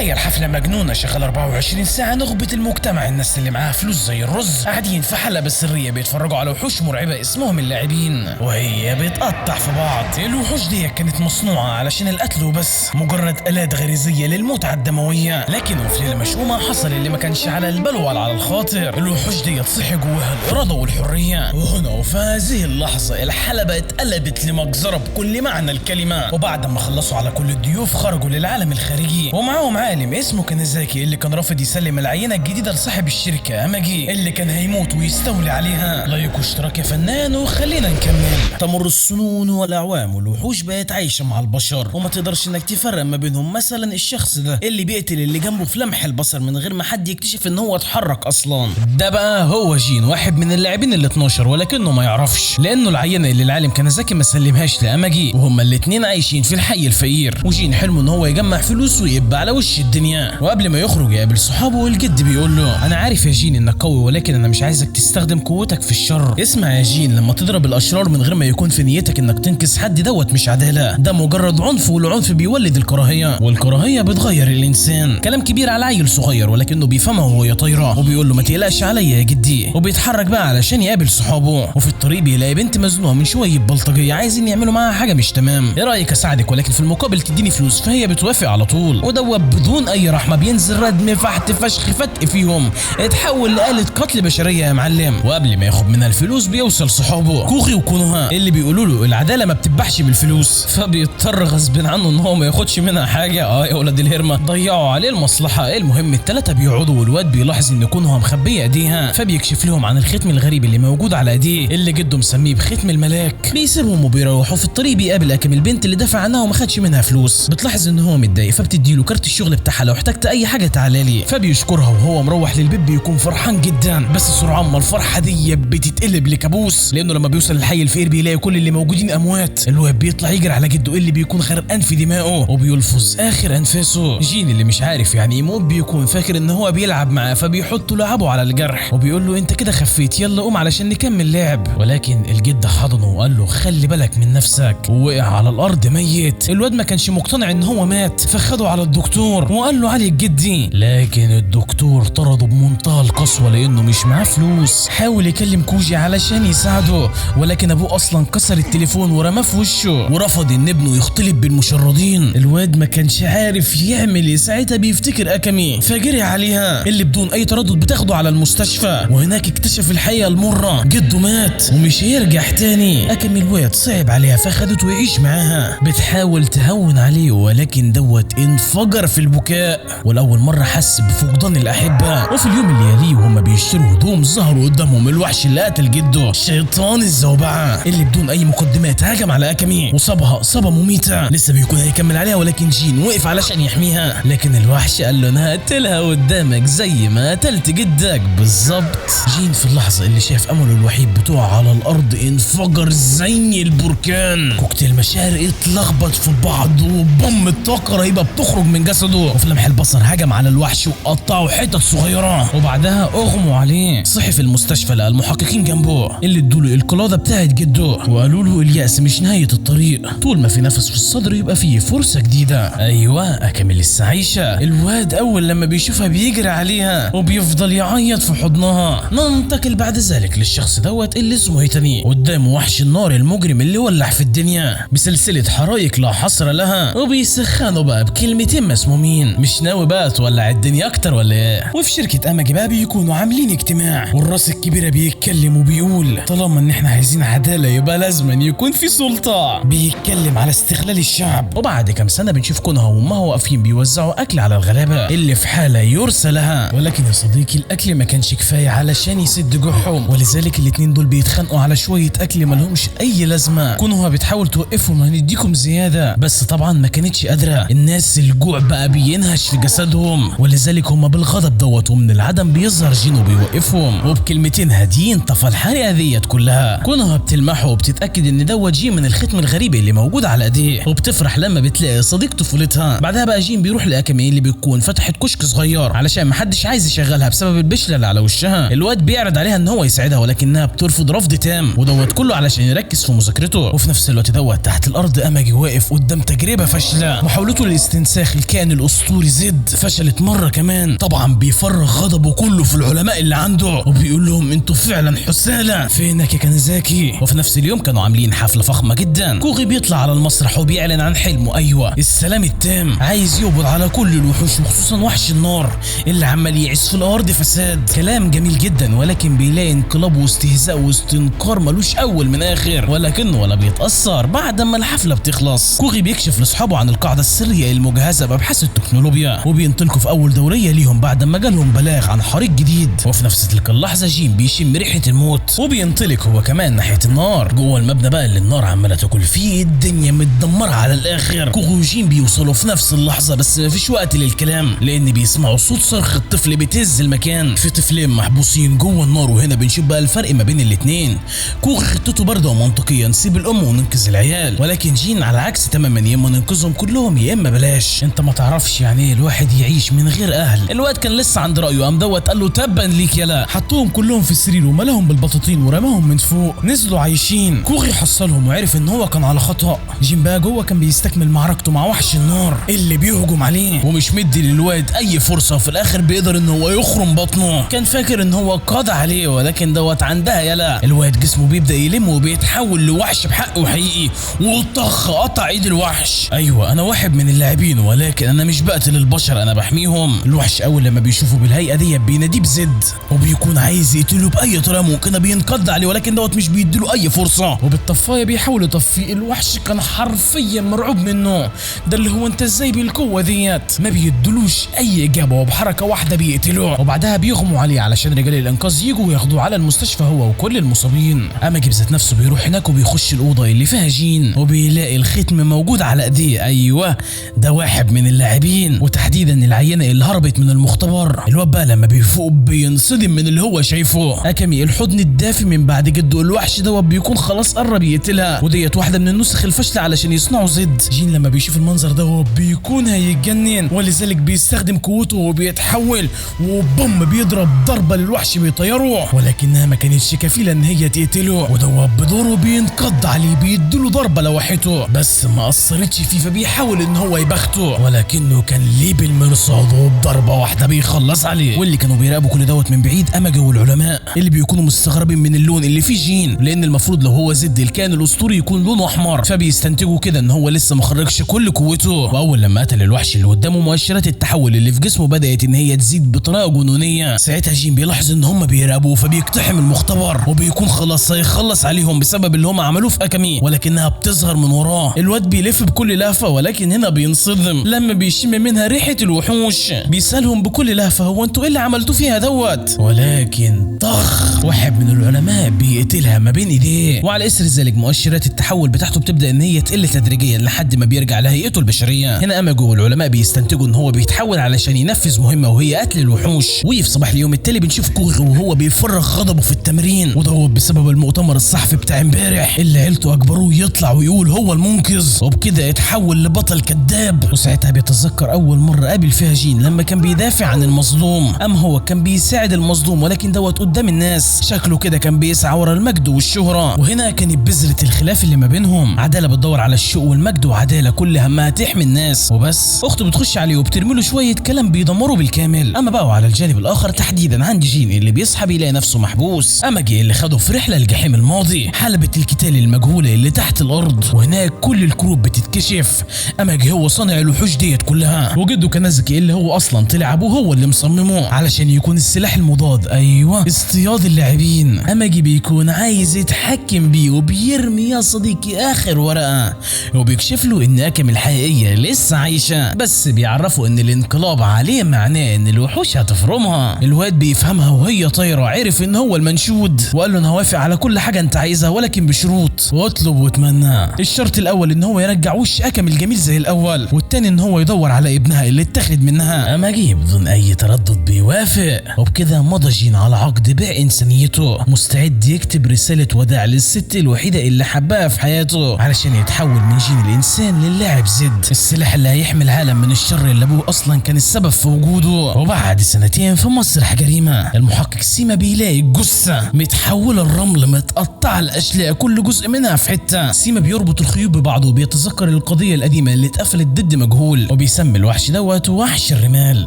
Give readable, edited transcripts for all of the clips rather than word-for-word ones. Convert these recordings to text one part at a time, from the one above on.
تخيل حفله مجنونه شغاله 24 ساعه، نخبه المجتمع، الناس اللي معاها فلوس زي الرز قاعدين في حلبة سريه بيتفرجوا على وحوش مرعبه اسمهم اللاعبين وهي بتقطع في بعض. الوحوش دي كانت مصنوعه علشان القتل وبس، مجرد آلات غريزيه للمتعه الدمويه. لكن في ليله مشؤومه حصل اللي ما كانش على البال ولا على الخاطر. الوحوش دي تصحي جواها الاراده والحريه، وهنا وفي هذه اللحظه الحلبة اتقلبت لمجزره بكل معنى الكلمه. وبعد ما خلصوا على كل الضيوف خرجوا للعالم الخارجي، ومعاهم عالم اسمه كنزاكي اللي كان رافض يسلم العينه الجديده لصاحب الشركه اماجي اللي كان هيموت ويستولي عليها. لايك واشتراك يا فنان وخلينا نكمل. تمر السنون والاعوام والوحوش بقت عايشه مع البشر، وما تقدرش انك تفرق ما بينهم. مثلا الشخص ده اللي بيقتل اللي جنبه في لمح البصر من غير ما حد يكتشف ان هو اتحرك اصلا. ده بقى هو جين، واحد من اللاعبين ال 12، ولكنه ما يعرفش لانه العينه اللي العالم كنزاكي ما سلمهاش لاماجي، وهما الاثنين عايشين في الحي الفقير. وجين حلمه ان هو يجمع فلوس ويبقى على وش الدنيا. وقبل ما يخرج يقابل صحابه والجد بيقول له انا عارف يا جين انك قوي، ولكن انا مش عايزك تستخدم قوتك في الشر. اسمع يا جين، لما تضرب الاشرار من غير ما يكون في نيتك انك تنقذ حد دوت مش عداله، ده مجرد عنف، والعنف بيولد الكراهيه، والكراهيه بتغير الانسان. كلام كبير على عيل صغير ولكنه بيفهمه وهو طايره، وبيقول له ما تقلقش عليا يا جدي. وبيتحرك بقى علشان يقابل صحابه، وفي الطريق بيلاقي بنت مزنوقه من شويه بلطجيه عايزين يعملوا معاها حاجه مش تمام. ايه رايك اساعدك ولكن في المقابل تديني فلوس؟ فهي بتوافق على طول، ودوت بدون اي رحمه بينزل ردم فحت فشخ فتق فيهم، اتحول لآلة قتل بشريه يا معلم. وقبل ما ياخد منها الفلوس بيوصل صحابه كوخي وكونوها اللي بيقولوا له العداله ما بتتباعش بالفلوس، فبيضطر غصب عنه ان هو ما ياخدش منها حاجه. يا ولاد الهرمه ضيعوا عليه المصلحه. المهم الثلاثه بيقعدوا، والواد بيلاحظ ان كونوها مخبيه ايديها، فبيكشف لهم عن الختم الغريب اللي موجود على ايديه اللي جده مسميه بختم الملاك. بيسيبهم وبيروحوا. في الطريق بيقابل اكم البنت اللي دفع عنها وما خدش منها فلوس. بتلاحظ ان هو متضايق، فبتديله كارت الشغل بتاعها لو احتجت اي حاجه تعالى لي. فبيشكرها وهو مروح للبيت بيكون فرحان جدا، بس سرعان ما الفرحه دي بتتقلب لكابوس، لانه لما بيوصل للحي الفقير بيلاقي كل اللي موجودين اموات. الواد بيطلع يجري على جده اللي بيكون غرقان في دماغه وبيلفظ اخر انفاسه. جين اللي مش عارف يعني يموت بيكون فاكر ان هو بيلعب معاه، فبيحط لعبه على الجرح وبيقول له انت كده خفيت، يلا قوم علشان نكمل لعب. ولكن الجد حضنه وقال له خلي بالك من نفسك، ووقع على الارض ميت. الواد ما كانش مقتنع ان هو مات، فخده على الدكتور وقال له علي الجدي، لكن الدكتور طرده بمنتهى القسوه لانه مش معاه فلوس. حاول يكلم كوجي علشان يساعده، ولكن ابوه اصلا كسر التليفون ورماه في وشه، ورفض ان ابنه يختلط بالمشردين. الواد ما كانش عارف يعمل ايه ساعتها، بيفتكر اكامي فجري عليها اللي بدون اي تردد بتاخده على المستشفى، وهناك اكتشف الحقيقه المره، جده مات ومش هيرجع تاني. اكامي الواد صعب عليها فخدته يعيش معاها، بتحاول تهون عليه ولكن دوت انفجر في البكاء، ولاول مره حس بفقدان الاحبه. وفي اليوم اللي يليه وهم بيشتروا هدوم ظهروا قدامهم الوحش اللي قتل جده، شيطان الزوبعه اللي بدون اي مقدمات هجم على اكامي وصابها اصابه مميته. لسه بيكون هيكمل عليها ولكن جين وقف علشان يحميها، لكن الوحش قال له انا هقتلها قدامك زي ما قتلت جدك بالظبط. جين في اللحظه اللي شاف امله الوحيد بتوع على الارض انفجر زي البركان. كوكتيل مشاعر اتلخبط في بعض وبوم الطاقه رهيبه بتخرج من جسده، وفي لمح البصر هجم على الوحش وقطعه حتت صغيره، وبعدها اغموا عليه. صحي في المستشفى لقى المحققين جنبه اللي ادوله القلاده بتاعت جده وقالوا له اليأس مش نهايه الطريق، طول ما في نفس في الصدر يبقى فيه فرصه جديده. ايوه اكمل لسه عايشه. الواد اول لما بيشوفها بيجري عليها وبيفضل يعيط في حضنها. ننتقل بعد ذلك للشخص دوت اللي اسمه هيتاني، قدامه وحش النار المجرم اللي ولع في الدنيا بسلسله حرايق لا حصر لها، وبيسخنوا بقى بكلمتين مسمومين. مش ناوي بقى تولع الدنيا اكتر ولا ايه؟ وفي شركه اماجي بقى بيكونوا عاملين اجتماع، والراس الكبيره بيتكلم وبيقول طالما ان احنا عايزين عداله يبقى لازم يكون في سلطه. بيتكلم على استغلال الشعب. وبعد كام سنه بنشوف كونها وامها واقفين بيوزعوا اكل على الغلابه اللي في حاله يرثى لها، ولكن يا صديقي الاكل ما كانش كفايه علشان يسد جوعهم، ولذلك الاتنين دول بيتخانقوا على شويه اكل مالهمش اي لازمه. كونها بتحاول توقفهم هنديكم زياده، بس طبعا ما كانتش قادره. الناس الجوع بقى بينهش في جسدهم، ولذلك هم بالغضب دوت ومن العدم بيظهر جينو بيوقفهم، وبكلمتين هاديين طفى الحريقه ديت كلها. كونها بتلمحه وبتتاكد ان دوت جين من الختم الغريب اللي موجود على ايديه، وبتفرح لما بتلاقي صديق طفولتها. بعدها بقى جين بيروح لاكامي اللي بيكون فتحت كشك صغير علشان محدش عايز يشغلها بسبب البشله اللي على وشها. الواد بيعرض عليها ان هو يساعدها ولكنها بترفض رفض تام، ودوت كله علشان يركز في مذاكرته. وفي نفس الوقت دوت تحت الارض اماجي واقف قدام تجربه فاشله، محاولته لاستنساخ الكائن الاسطوري زد فشلت مرة كمان. طبعا بيفرغ غضبه كله في العلماء اللي عنده وبيقول لهم انتوا فعلا حسالة، فينك يا كانزاكي. وفي نفس اليوم كانوا عاملين حفلة فخمة جدا. كوغي بيطلع على المسرح وبيعلن عن حلمه، ايوه السلام التام، عايز يقبض على كل الوحوش وخصوصا وحش النار اللي عمال يعيش في الارض فساد. كلام جميل جدا، ولكن بيلاقي انقلاب واستهزاء واستنكار ملوش اول من اخر، ولكنه ولا بيتاثر. بعد ما الحفله بتخلص كوغي بيكشف لاصحابه عن القاعده السريه المجهزه بابحاث التكنولوجيا، وبينطلقوا في اول دوريه ليهم بعد ما جالهم بلاغ عن حريق جديد. وفي نفس تلك اللحظه جين بيشم ريحه الموت وبينطلق هو كمان ناحيه النار. جوه المبنى بقى اللي النار عماله تاكل فيه، الدنيا متدمره على الاخر. كوغي وجين بيوصلوا في نفس اللحظه، بس مفيش وقت للكلام لان بيسمعوا صوت صرخ الطفل بتهز المكان. في طفلين محبوسين جوه النار، وهنا بنشوف بقى الفرق ما بين الاثنين. كوغي خطته بارده ومنطقيه، نسيب الام وننقذ العيال، ولكن جين على عكس تماما، يا اما ننقذهم كلهم يا اما بلاش. انت ما تعرفش يعني ايه الواحد يعيش من غير اهل. الواد كان لسه عند رايه، قام دوت قال له تبا ليك يلا. حطوهم كلهم في السرير وملاهم بالبطاطين ورماهم من فوق، نزلوا عايشين. كوغي حصلهم وعرف ان هو كان على خطأ. جين بقى جوه كان بيستكمل معركته مع وحش النار اللي بيهجم عليه ومش مدي للواد اي فرصه، وفي الاخر بيقدر ان هو يخرم بطنه. كان فاكر ان هو قاضي عليه، ولكن دوت عندها يلا. الواد جسمه بيبدا يلم وبيتحول لوحش بحقه حقيقي، وطخ قطع ايد الوحش. ايوه انا واحد من اللاعبين، ولكن انا مش بقتل البشر، انا بحميهم. الوحش اول لما بيشوفه بالهيئه دي بيناديه بزد وبيكون عايز يقتله باي طريقه ممكنه، بينقض عليه ولكن دوت مش بيديله اي فرصه، وبالطفايه بيحاول يطفيه. الوحش كان حرفيا مرعوب منه، ده اللي هو انت ازاي بالقوه ديت؟ ما بيدلوش اي اجابه، وبحركه واحده بيقتلوه، وبعدها بيغموا عليه علشان رجال الانقاذ يجوا وياخدوه على المستشفى هو وكل المصابين. اما جيب ذات نفسه بيروح هناك وبيخش الاوضه اللي فيها جين، وبيلاقي الختم موجود على ايديه. ايوه ده واحد من اللاعبين، وتحديدا العينه اللي هربت من المختبر. الواد بقى لما بيفوق بينصدم من اللي هو شايفه. اكامي الحضن الدافي من بعد جده. الوحش دوت بيكون خلاص قرب يقتلها، وديت واحده من النسخ الفاشله علشان يصنعوا زد. جين لما بيشوف المنظر ده بيكون هيتجنن، ولذلك بيستخدم قوته وبيتحول وبوم بيضرب ضربه للوحش بيطيره، ولكنها ما كانتش كفيله ان هي تقتله. ودوت بدوره بينقض عليه، بيديله ضربه لوحته بس ما اثرتش فيه، فبيحاول ان هو يبخته، ولكنه كان ليه بالمرصاد وبضربه واحده بيخلص عليه. واللي كانوا بيراقبوا كل دوت من بعيد اما جو العلماء اللي بيكونوا مستغربين من اللون اللي فيه جين، لان المفروض لو هو زد الكائن الاسطوري يكون لونه احمر، فبيستنتجوا كده ان هو لسه ما خرجش كل قوته. واول لما قتل الوحش اللي قدامه مؤشرات التحول اللي في جسمه بدات ان هي تزيد بطريقه جنونيه. ساعتها جين بيلاحظ ان هم بيراقبوه فبيقتحم المختبر، وبيكون خلاص هيخلص عليهم بسبب اللي هم عملوه في اكامي، ولكنها بتصغر من وراه. الواد بيلف بكل لهفه، ولكن هنا بينصدم لما بيشم منها ريحه الوحوش. بيسالهم بكل لهفه هو انتوا ايه اللي عملتوا فيها دوت؟ ولكن طخ واحد من العلماء بيقتلها ما بين ايديه. وعلى اثر ذلك مؤشرات التحول بتاعته بتبدا ان هي تقل تدريجيا لحد ما بيرجع لهيئته البشريه. هنا اما جوه العلماء بيستنتجوا ان هو بيتحول علشان ينفذ مهمه وهي قتل الوحوش. وفي صباح اليوم التالي بنشوف كوغي وهو بيفرغ غضبه في التمرين، وده بسبب المؤتمر الصحفي بتاع امبارح اللي عيلته اجبروه يطلع ويقول هو المنقذ، وبكده يتحول لبطل كذاب. وساعتها بيتذكر اول مره قابل فيها جين لما كان بيدافع عن المظلوم. هو كان بيساعد المظلوم، ولكن دوت قدام الناس شكله كده كان بيسعى ورا المجد والشهره. وهنا كانت بذره الخلاف اللي ما بينهم. عداله بتدور على الشوق والمجد، وعداله كل همها تحمي الناس وبس. اخته بتخش عليه وبترمي له شويه كلام بيدمره بالكامل. اما بقى على الجانب الاخر تحديدا عند جين اللي بيصحى بيلاقي نفسه محبوس. اما جي اللي خده في رحله الجحيم الماضي، حلبة القتال المجهوله اللي تحت الارض، وهناك كل الكروب بتتكشف. اما جي هو صانع الوحوش ديت كلها، وجده كانزاكي اللي هو اصلا طلع ابوه هو اللي مصممه علشان يكون السلاح المضاد، ايوه اصطياد اللاعبين. اما جي بيكون عايز يتحكم بيه وبيرمي يا صديقي اخر ورقه، وبيكشف له ان اكامي الحقيقيه لسه عايشه، بس بيعرفوا ان الانقلاب عليه معناه ان الوحوش هتفرمها. الواد بيفهمها وهي طايره، عرف ان هو المنشود وقال له انا هوافق على كل حاجه انت عايزها ولكن بشروط، واطلب واتمنى. الشرط الاول ان هو يرجع وش اكامي الجميل زي الاول، والتاني ان هو يدور على ابنها اللي اتاخد منها. اما جه بدون اي تردد بيوافق، وبكده مضى جين على عقد بيع انسانيته، مستعد يكتب رساله وداع للست الوحيده اللي حبها في حياته علشان يتحول من جين الانسان للاعب زد، السلاح اللي هيحمي العالم من الشر اللي ابوه اصلا كان السبب في وجوده. وبعد سنتين في مسرح جريمه، المحقق سيما بيلاقي جثه متحوله الرمل متقطعه الاشلاء كل جزء منها في حته. سيما بيربط الخيوط ببعضه وبيتذكر القضيه القديمه اللي اتقفلت ضد مجهول، وبيسمي الوحش دوت وحش الرمال.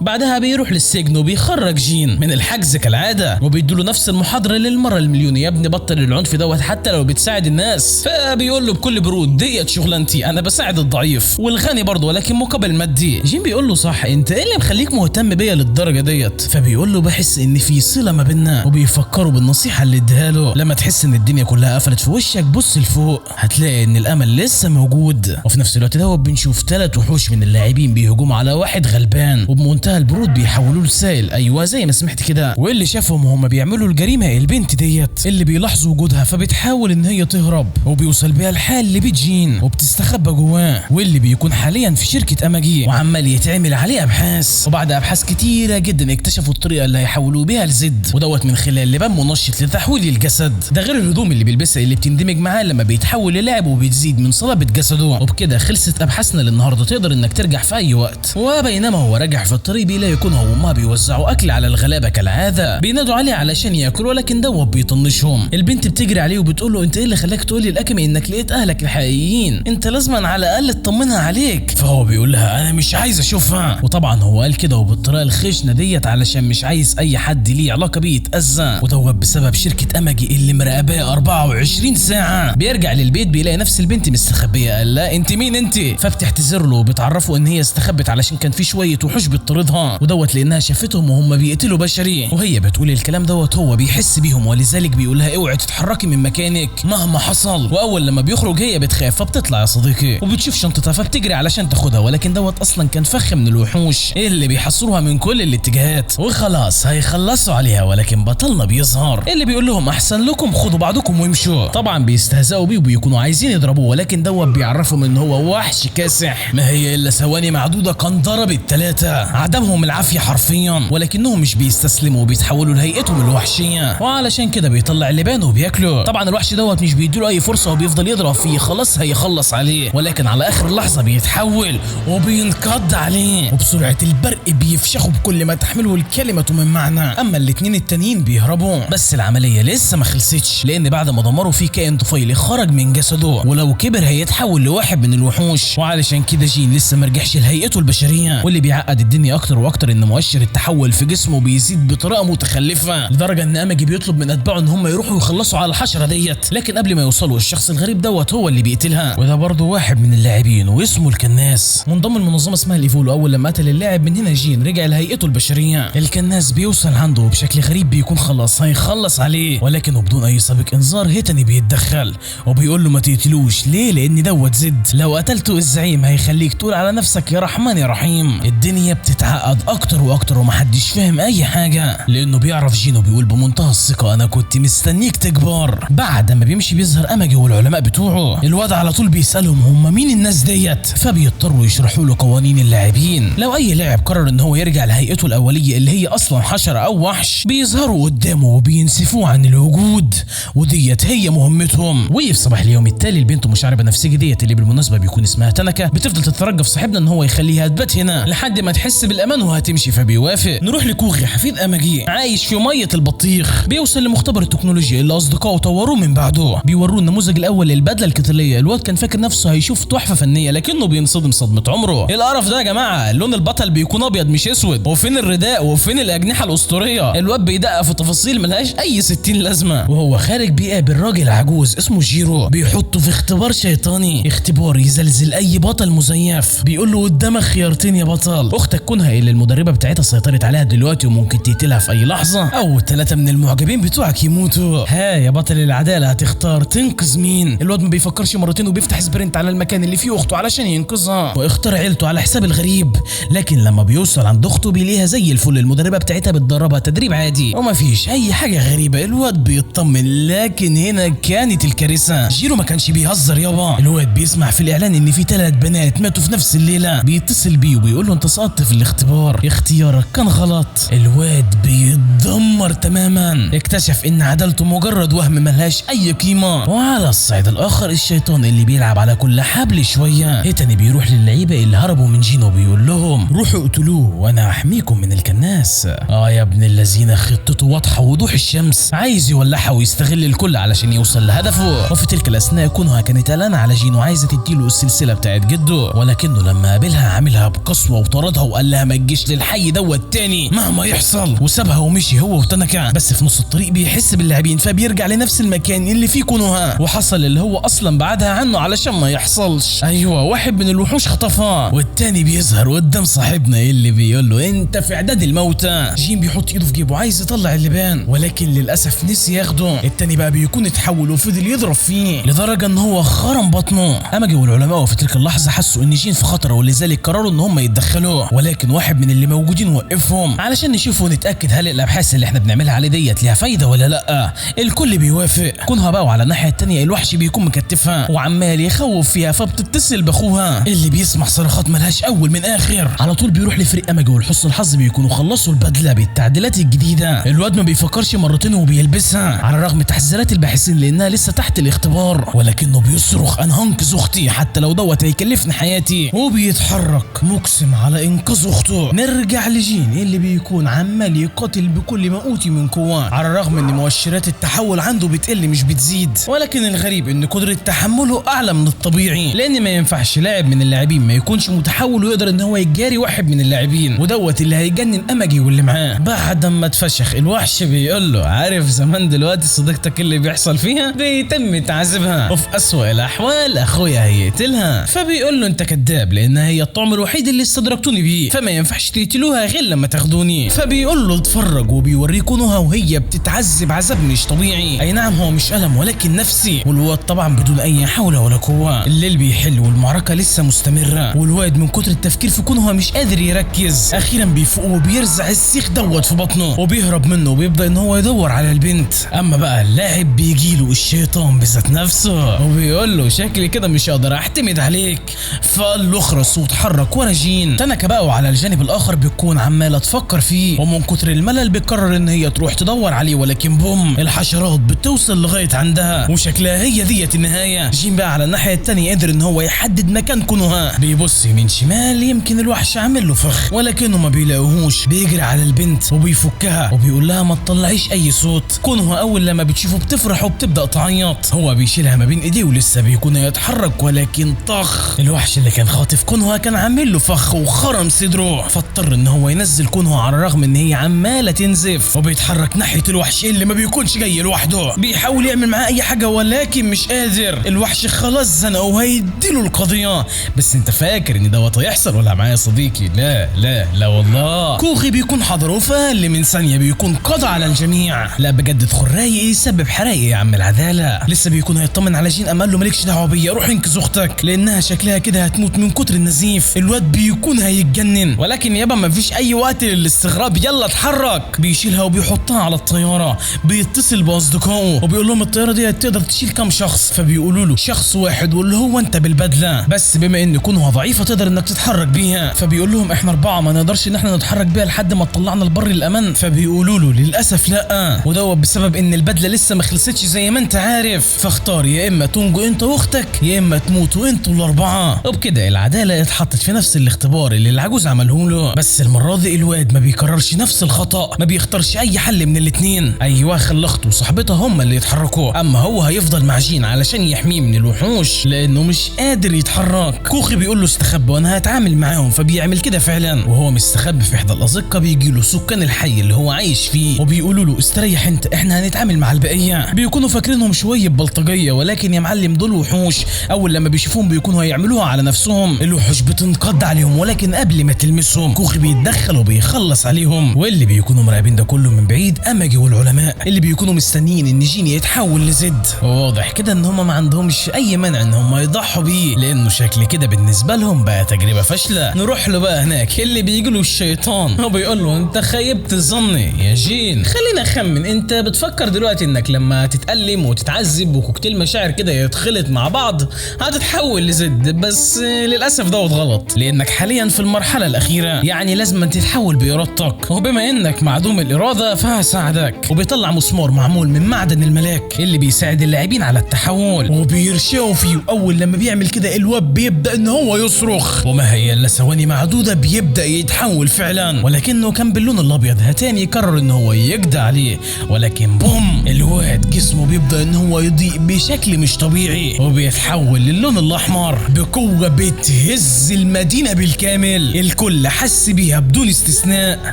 بعدها بيروح للسجن وبيخرج جين من الحجز كالعاده، وبيدوله نفس المحاضره للمره المليون: يا ابني بطل العنف دوت حتى لو بتساعد الناس. فبيقول له بكل برود: ديت شغلانتي، انا بساعد الضعيف والغني برضه ولكن مقابل مادي. جين بيقول له: صح، انت ايه اللي مخليك مهتم بيا للدرجه ديت؟ فبيقول له: بحس ان في صله ما بيننا. وبيفكروا بالنصيحه اللي اديها له: لما تحس ان الدنيا كلها قفلت في وشك بص لفوق هتلاقي ان الامل لسه موجود. وفي نفس الوقت دوت بنشوف 3 وحوش من اللاعبين بيهجموا على واحد غلبان، وبمنتهى البرود بيحولوه لسائل. ايوه زي ما سمعت كده. واللي شافهم وهم بيعملوا الجريمه البنت ديت اللي بيلاحظوا وجودها، فبتحاول ان هي تهرب وبيوصل بيها الحال لبيت جين وبتستخبى جواه، واللي بيكون حاليا في شركه اماجي وعمال يتعمل عليه ابحاث. وبعد ابحاث كتيره جدا اكتشفوا الطريقه اللي هيحولوا بيها لزد، ودوت من خلال لبان منشط لتحويل الجسد. ده غير الهدوم اللي بيلبسها اللي بتندمج معاه لما بيتحول للاعب وبتزيد من صلابه جسده. وبكده خلصت ابحاثنا للنهارده، تقدر انك ترجع في اي وقت. وبينما هو راجع في الطريق بيلاقي يكونها وامها بيوزعوا اكل على الغلابه كالعاده، بينادوا عليه علشان ياكل ولكن دوت بيطنشهم. البنت بتجري عليه وبتقول له: انت ايه اللي خلاك تقول لي الاكمي انك لقيت اهلك الحقيقيين؟ انت لازما على الاقل تطمنها عليك. فهو بيقول لها: انا مش عايز اشوفها. وطبعا هو قال كده وبالطريقه الخشنه ديت علشان مش عايز اي حد ليه علاقه بيه يتاذى، ودوت بسبب شركه اماجي اللي مراقباه 24 ساعه. بيرجع للبيت بيلاقي نفس البنت مستخبيه. قال: لا انت مين انت؟ فبتعتذر له وبتعرفه ان هي استخبت علشان كان في شويه وحوش بتطاردها، ودوت لانها شافتهم وهم بيقتلوا بشري. وهي بتقول الكلام دوت هو بيحس بيهم، ولذلك بيقول لها: اوعي تتحركي من مكانك مهما حصل. واول لما بيخرج هي بتخاف فبتطلع يا صديقي وبتشوف شنطتها فبتجري علشان تاخدها، ولكن دوت اصلا كان فخ من الوحوش اللي بيحصروها من كل الاتجاهات. وخلاص هيخلصوا عليها، ولكن بطلنا بيظهر اللي بيقول لهم: احسن لكم خدوا بعضكم وامشوا. طبعا بيستهزئوا بيه وبيكونوا عايزين يضربوه، ولكن دوت بيعرفهم ان هو وحش كاسح. ما هي الا ثواني معدوده كان ضرب ال3 عدمهم العافيه حرفيا، ولكنهم مش بيستسلموا وبيتحولوا لهيئتهم الوحشيه، وعلشان كده بيطلع اللبان وبياكله. طبعا الوحش دوت مش بيديله اي فرصه وبيفضل يضرب فيه، خلاص هيخلص عليه، ولكن على اخر لحظه بيتحول وبينقض عليه وبسرعه البرق بيفشخوا بكل ما تحمله الكلمه من معنى. اما الاتنين التانيين بيهربوا، بس العمليه لسه ما خلصتش، لان بعد ما دمروا فيه كائن طفيلي خرج من جسده، ولو كبر هيتحول لواحد من الوحوش. وعلشان كده جين لسه مرجعش لهيئته البشريه، واللي بيعقد الدنيا اكتر واكتر ان مؤشر التحول في جسمه بيزيد بطريقه متخلفه، لدرجه ان اماجي بيطلب من اتباعه ان هم يروحوا يخلصوا على الحشره ديت، لكن قبل ما يوصلوا الشخص الغريب دوت هو اللي بيقتلها. وده برضه واحد من اللاعبين واسمه الكناس، منضم لمنظمه اسمها الايفولو. اول لما قتل اللاعب من هنا جين رجع لهيئته البشريه. الكناس بيوصل عنده بشكل غريب، بيكون خلاص هيخلص عليه، ولكن وبدون اي سابق انذار هيتاني بيتدخل وبيقول له: ما تقتلوش. ليه؟ لان دوت زد، لو قتلته الزعيم هيخليك تقول على نفسك يا رحمن يا رحيم. الدنيا بتتعقد اكتر واكتر ومحدش فاهم اي حاجه، لانه بيعرف جين وبيقول بمنتهى الثقه: انا كنت مستنيك تكبر. بعد ما بيمشي بيظهر اماجي والعلماء بتوعه. الواد على طول بيسالهم: هم مين الناس ديت؟ فبيضطروا يشرحوا له قوانين اللاعبين. لو اي لاعب قرر ان هو يرجع لهيئته الاوليه اللي هي اصلا حشره او وحش، بيظهروا قدامه وبينسفوه عن الوجود، وديت هي مهمتهم. وفي صباح اليوم التالي البنت مشعربه نفسجي ديت اللي بالمناسبه بيكون اسمها تنكا بتفضل تترجى في صاحبنا ان هو يخليها تبات هنا لحد ما تحس بالامان وهتمشي، فبيوافق. نروح لكوغي حفيد اماجي عايش في ميه البطيخ، بيوصل لمختبر التكنولوجيا اللي اصدقائه طوروه من بعده. بيوروه النموذج الاول للبدله القتاليه. الواد كان فاكر نفسه هيشوف تحفه فنيه، لكنه بينصدم صدمه عمره. ايه القرف ده يا جماعه؟ لون البطل بيكون ابيض مش اسود، وفين الرداء وفين الاجنحه الاسطوريه؟ الواد بيدقق في تفاصيل ملهاش اي 60 لازمه. وهو خارج بيقابل راجل عجوز اسمه جيرو، بيحطه في اختبار شيطاني، اختبار يزلزل اي بطل مزيف. بيقول له: قدامك خيارتين يا بطل، اختك كونها اللي المدربه بتاعتها سيطرت عليها دلوقتي وممكن تقتلها في اي لحظه، او 3 من المعجبين بتوعك يموتوا. ها يا بطل العداله، هتختار تنقذ مين؟ الواد ما بيفكرش مرتين وبيفتح سبرنت على المكان اللي فيه اخته علشان ينقذها، واختار عيلته على حساب الغريب. لكن لما بيوصل عند اخته بيلاقيها زي الفل، المدربه بتاعتها بتدربها تدريب عادي وما فيش اي حاجه غريبه. الواد بيطمن، لكن هنا كانت الكارثه. جيرو ما كانش بيهزر يابا. الواد بيسمع في الاعلان ان في 3 بنات ماتوا في نفس الليله، بيتصل بيه وبيقول له: انت سقطت في الاختبار، اختيارك كان غلط. الواد بيتدمر تماما، اكتشف ان عدالته مجرد وهم ملهاش اي قيمه. وعلى الصعيد الاخر الشيطان اللي بيلعب على كل حبل شويه، هيتاني بيروح للعيبه اللي هربوا من جينو وبيقول لهم: روحوا اقتلوه وانا احميكم من الكناس. يا ابن الذين، خطته واضحه وضوح الشمس، عايز يولعها ويستغل الكل علشان يوصل لهدفه. وفي تلك الاثناء كونها كانت قلقانه على جينو، عايزه تديله السلسله بتاعت جده، ولكنه لما قابلها عاملها بقسوه وطردها وقال لها ما تجيش للحي دوت تاني مهما يحصل، وسابها ومشي هو وتنكا. بس في نص الطريق بيحس باللاعبين فبيرجع لنفس المكان اللي فيه كونوها، وحصل اللي هو اصلا بعدها عنه علشان ما يحصلش. ايوه واحد من الوحوش خطفها، والتاني بيظهر قدام صاحبنا اللي بيقول له انت في اعداد الموتى. جين بيحط ايده في جيبه عايز يطلع اللبان ولكن للاسف نسي ياخده. التاني بقى بيكون اتحول وفضل يضرب فيه لدرجه ان هو خرم بطنه. اماجي والعلماء في تلك اللحظه حسوا ان جين في خطر ولذلك قرروا ان هم يتدخلوا، ولكن واحد من اللي موجودين وقفهم علشان نشوفوا ونتاكد هل الابحاث اللي احنا بنعملها عليه ديت ليها فايده ولا لا. الكل بيوافق. كونها بقى وعلى الناحيه التانيه الوحش بيكون مكتفها وعمال يخوف فيها فبتتصل باخوها اللي بيسمع صرخات ملهاش اول من اخر. على طول بيروح لفريق اماجي ولحسن الحظ بيكونوا خلصوا البدله بالتعديلات الجديده. الواد ما بيفكرش مرتين وبيلبسها على رغم تحذيرات الباحثين لانها لسه تحت الاختبار، ولكنه بيصرخ انا هنقذ اختي حتى لو دوت هيكلفني حياتي، وبيتحرك مقسم على انقاذ اخته. نرجع لجين اللي بيكون عمال يقاتل بكل ما اوتي من قوه على الرغم ان مؤشرات التحول عنده بتقل مش بتزيد، ولكن الغريب ان قدره تحمله اعلى من الطبيعي لان ما ينفعش لاعب من اللاعبين ما يكونش متحول ويقدر ان هو يجاري واحد من اللاعبين، ودوت اللي هيجنن اماجي واللي معاه. بعد ما اتفشخ الوحش بيقول له عارف زمان دلوقتي صديقتك اللي بيحصل فيها بيتم تعذيبها وفي اسوأ الاحوال اخويا هيقتلها، فبيقول له انت كذاب لان هي الطعم الوحيد اللي استدركتوني بيه فما ينفعش تقتلوها غير لما تاخدوني. فبيقول له اتفرج وبيوريه كونها وهي بتتعذب عذاب مش طبيعي. اي نعم هو مش الم ولكن نفسي، والواد طبعا بدون اي حول ولا قوه. الليل بيحل والمعركه لسه مستمره والواد من كتر التفكير في كونها مش قادر يركز. اخيرا بيفوق وبيرزع السيخ دوت في بطنه وبيهرب منه وبيبدا ان هو يدور على البنت. اما بقى اللاعب بيجيله الشيطان بذات نفسه وبيقول له شكلي كده مش هقدر اعتمد عليك، فقال له اخرس واتحرك ورا جين. تنكا بقى وعلى الجانب الاخر بتكون عماله تفكر فيه ومن كتر الملل بتقرر ان هي تروح تدور عليه، ولكن بوم الحشرات بتوصل لغايه عندها وشكلها هي ديت النهايه. جين بقى على الناحيه الثانيه قدر ان هو يحدد مكان كونها، بيبص من شمال يمكن الوحش عامل له فخ ولكنه ما بيلاقوهوش. بيجري على البنت وبيفكها وبيقول لها ما تطلعيش اي صوت. كونها اول لما بتشوفه بتفرح وبتبدا تعيط. هو بيشيلها ما بين ايديه ولسه بيكون يتحرك ولكن طخ الوحش اللي كان خاطف كونها كان عامل له فخ وخرم صدره، فاضطر ان هو ينزل كونها على الرغم ان هي عماله تنزف وبيتحرك ناحيه الوحش اللي ما بيكونش جاي لوحده. بيحاول يعمل معاه اي حاجه ولكن مش قادر. الوحش خلاص زنقه وهيديله القضيه. بس انت فاكر ان دوت هيحصل ولا معايا يا صديقي؟ لا لا لا والله. كوخي بيكون حضره في اقل من ثانيه بيكون قضى على الجميع. لا بجد ادخل رايق يسبب حرايق يا عم العداله. لسه بيكون هيطمن على جين اما قال له مالكش دعوه بيا روح انقذ اختك لانها شكلها كده هتموت من كتر النزيف. الواد بيكون هيتجنن ولكن يابا مفيش اي وقت للاستغراب يلا اتحرك. بيشيلها وبيحطها على الطياره. بيتصل باصدقائه وبيقول لهم الطياره دي تقدر تشيل كام شخص؟ فبيقولوا له شخص واحد واللي هو انت بالبدله، بس بما ان كونها ضعيفه تقدر انك تتحرك بيها. فبيقول لهم احنا 4 ما نقدرش ان احنا نتحرك بيها لحد ما تطلعنا البر الامان. فبيقولوا له للاسف لا، وده بسبب ان البدله لسه ما خلصتش زي ما انت عارف، فاختار يا اما تنجو انت واختك يا اما تموتوا انتوا ال4. وبكده العداله اتحطت في نفس الاختبار اللي العجوز عمله له، بس المره دي الواد ما بيكررش نفس الخطا، ما بيختارش اي حل من الاثنين. ايوه خلى اخته وصاحبتها هم اللي يتحركوا، اما هو هيفضل مع جين علشان يحميه من الوحوش لانه مش قادر يتحرك. كوخي بيقول له استخبى وانا هتعامل معاهم، فبيعمل كده فعلا. وهو مستخبي في احدى الازقه بيجي له سكان الحي اللي هو عايش فيه وبيقولوا له استريح انت احنا هنتعامل مع البقيه. بيكونوا فاكرينهم شويه بلطجيه ولكن يا معلم دول وحوش، اول لما بيشوفوهم بيكونوا هيعملوها على نفسهم. الوحوش بتنقض عليهم ولكن قبل ما تلمسهم كوخي بيتدخل وبيخلص عليهم. واللي بيكونوا مراقبين ده كله من بعيد اماجي والعلماء اللي بيكونوا مستنيين ان جين يتحول لزد. واضح كده ان هم ما عندهمش اي مانع ان هم يضحوا بيه لانه شكل كده بالنسبه لهم بقى تجربه فاشله. نروح له بقى هناك اللي بيجي له الشيطان هو بيقول له انت خيبت ظني يا جين. خلينا اخمن انت بتفكر دلوقتي انك لما تتألم وتتعذب وكوكتيل مشاعر كده يتخلط مع بعض هتتحول لزد، بس للاسف دوت غلط لانك حاليا في المرحله الاخيره، يعني لازم تتحول بارادتك، وبما انك معدوم الاراده فهساعدك. وبيطلع مسمار معمول من معدن الملاك اللي بيساعد اللاعبين على التحول وبيرشقوا فيه، واول لما بيعمل كده الواد بيبدا ان هو يصرخ وما هي الا ثواني معدوده بيبدا يتحول فعلا، ولكنه كان باللون الابيض. هتاني يقرر ان هو يجدى عليه ولكن بوم الواد جسمه بيبدا ان هو يضيء بشكل مش طبيعي وبيتحول للون الاحمر بقوه بتهز هز المدينة بالكامل. الكل حس بيها بدون استثناء.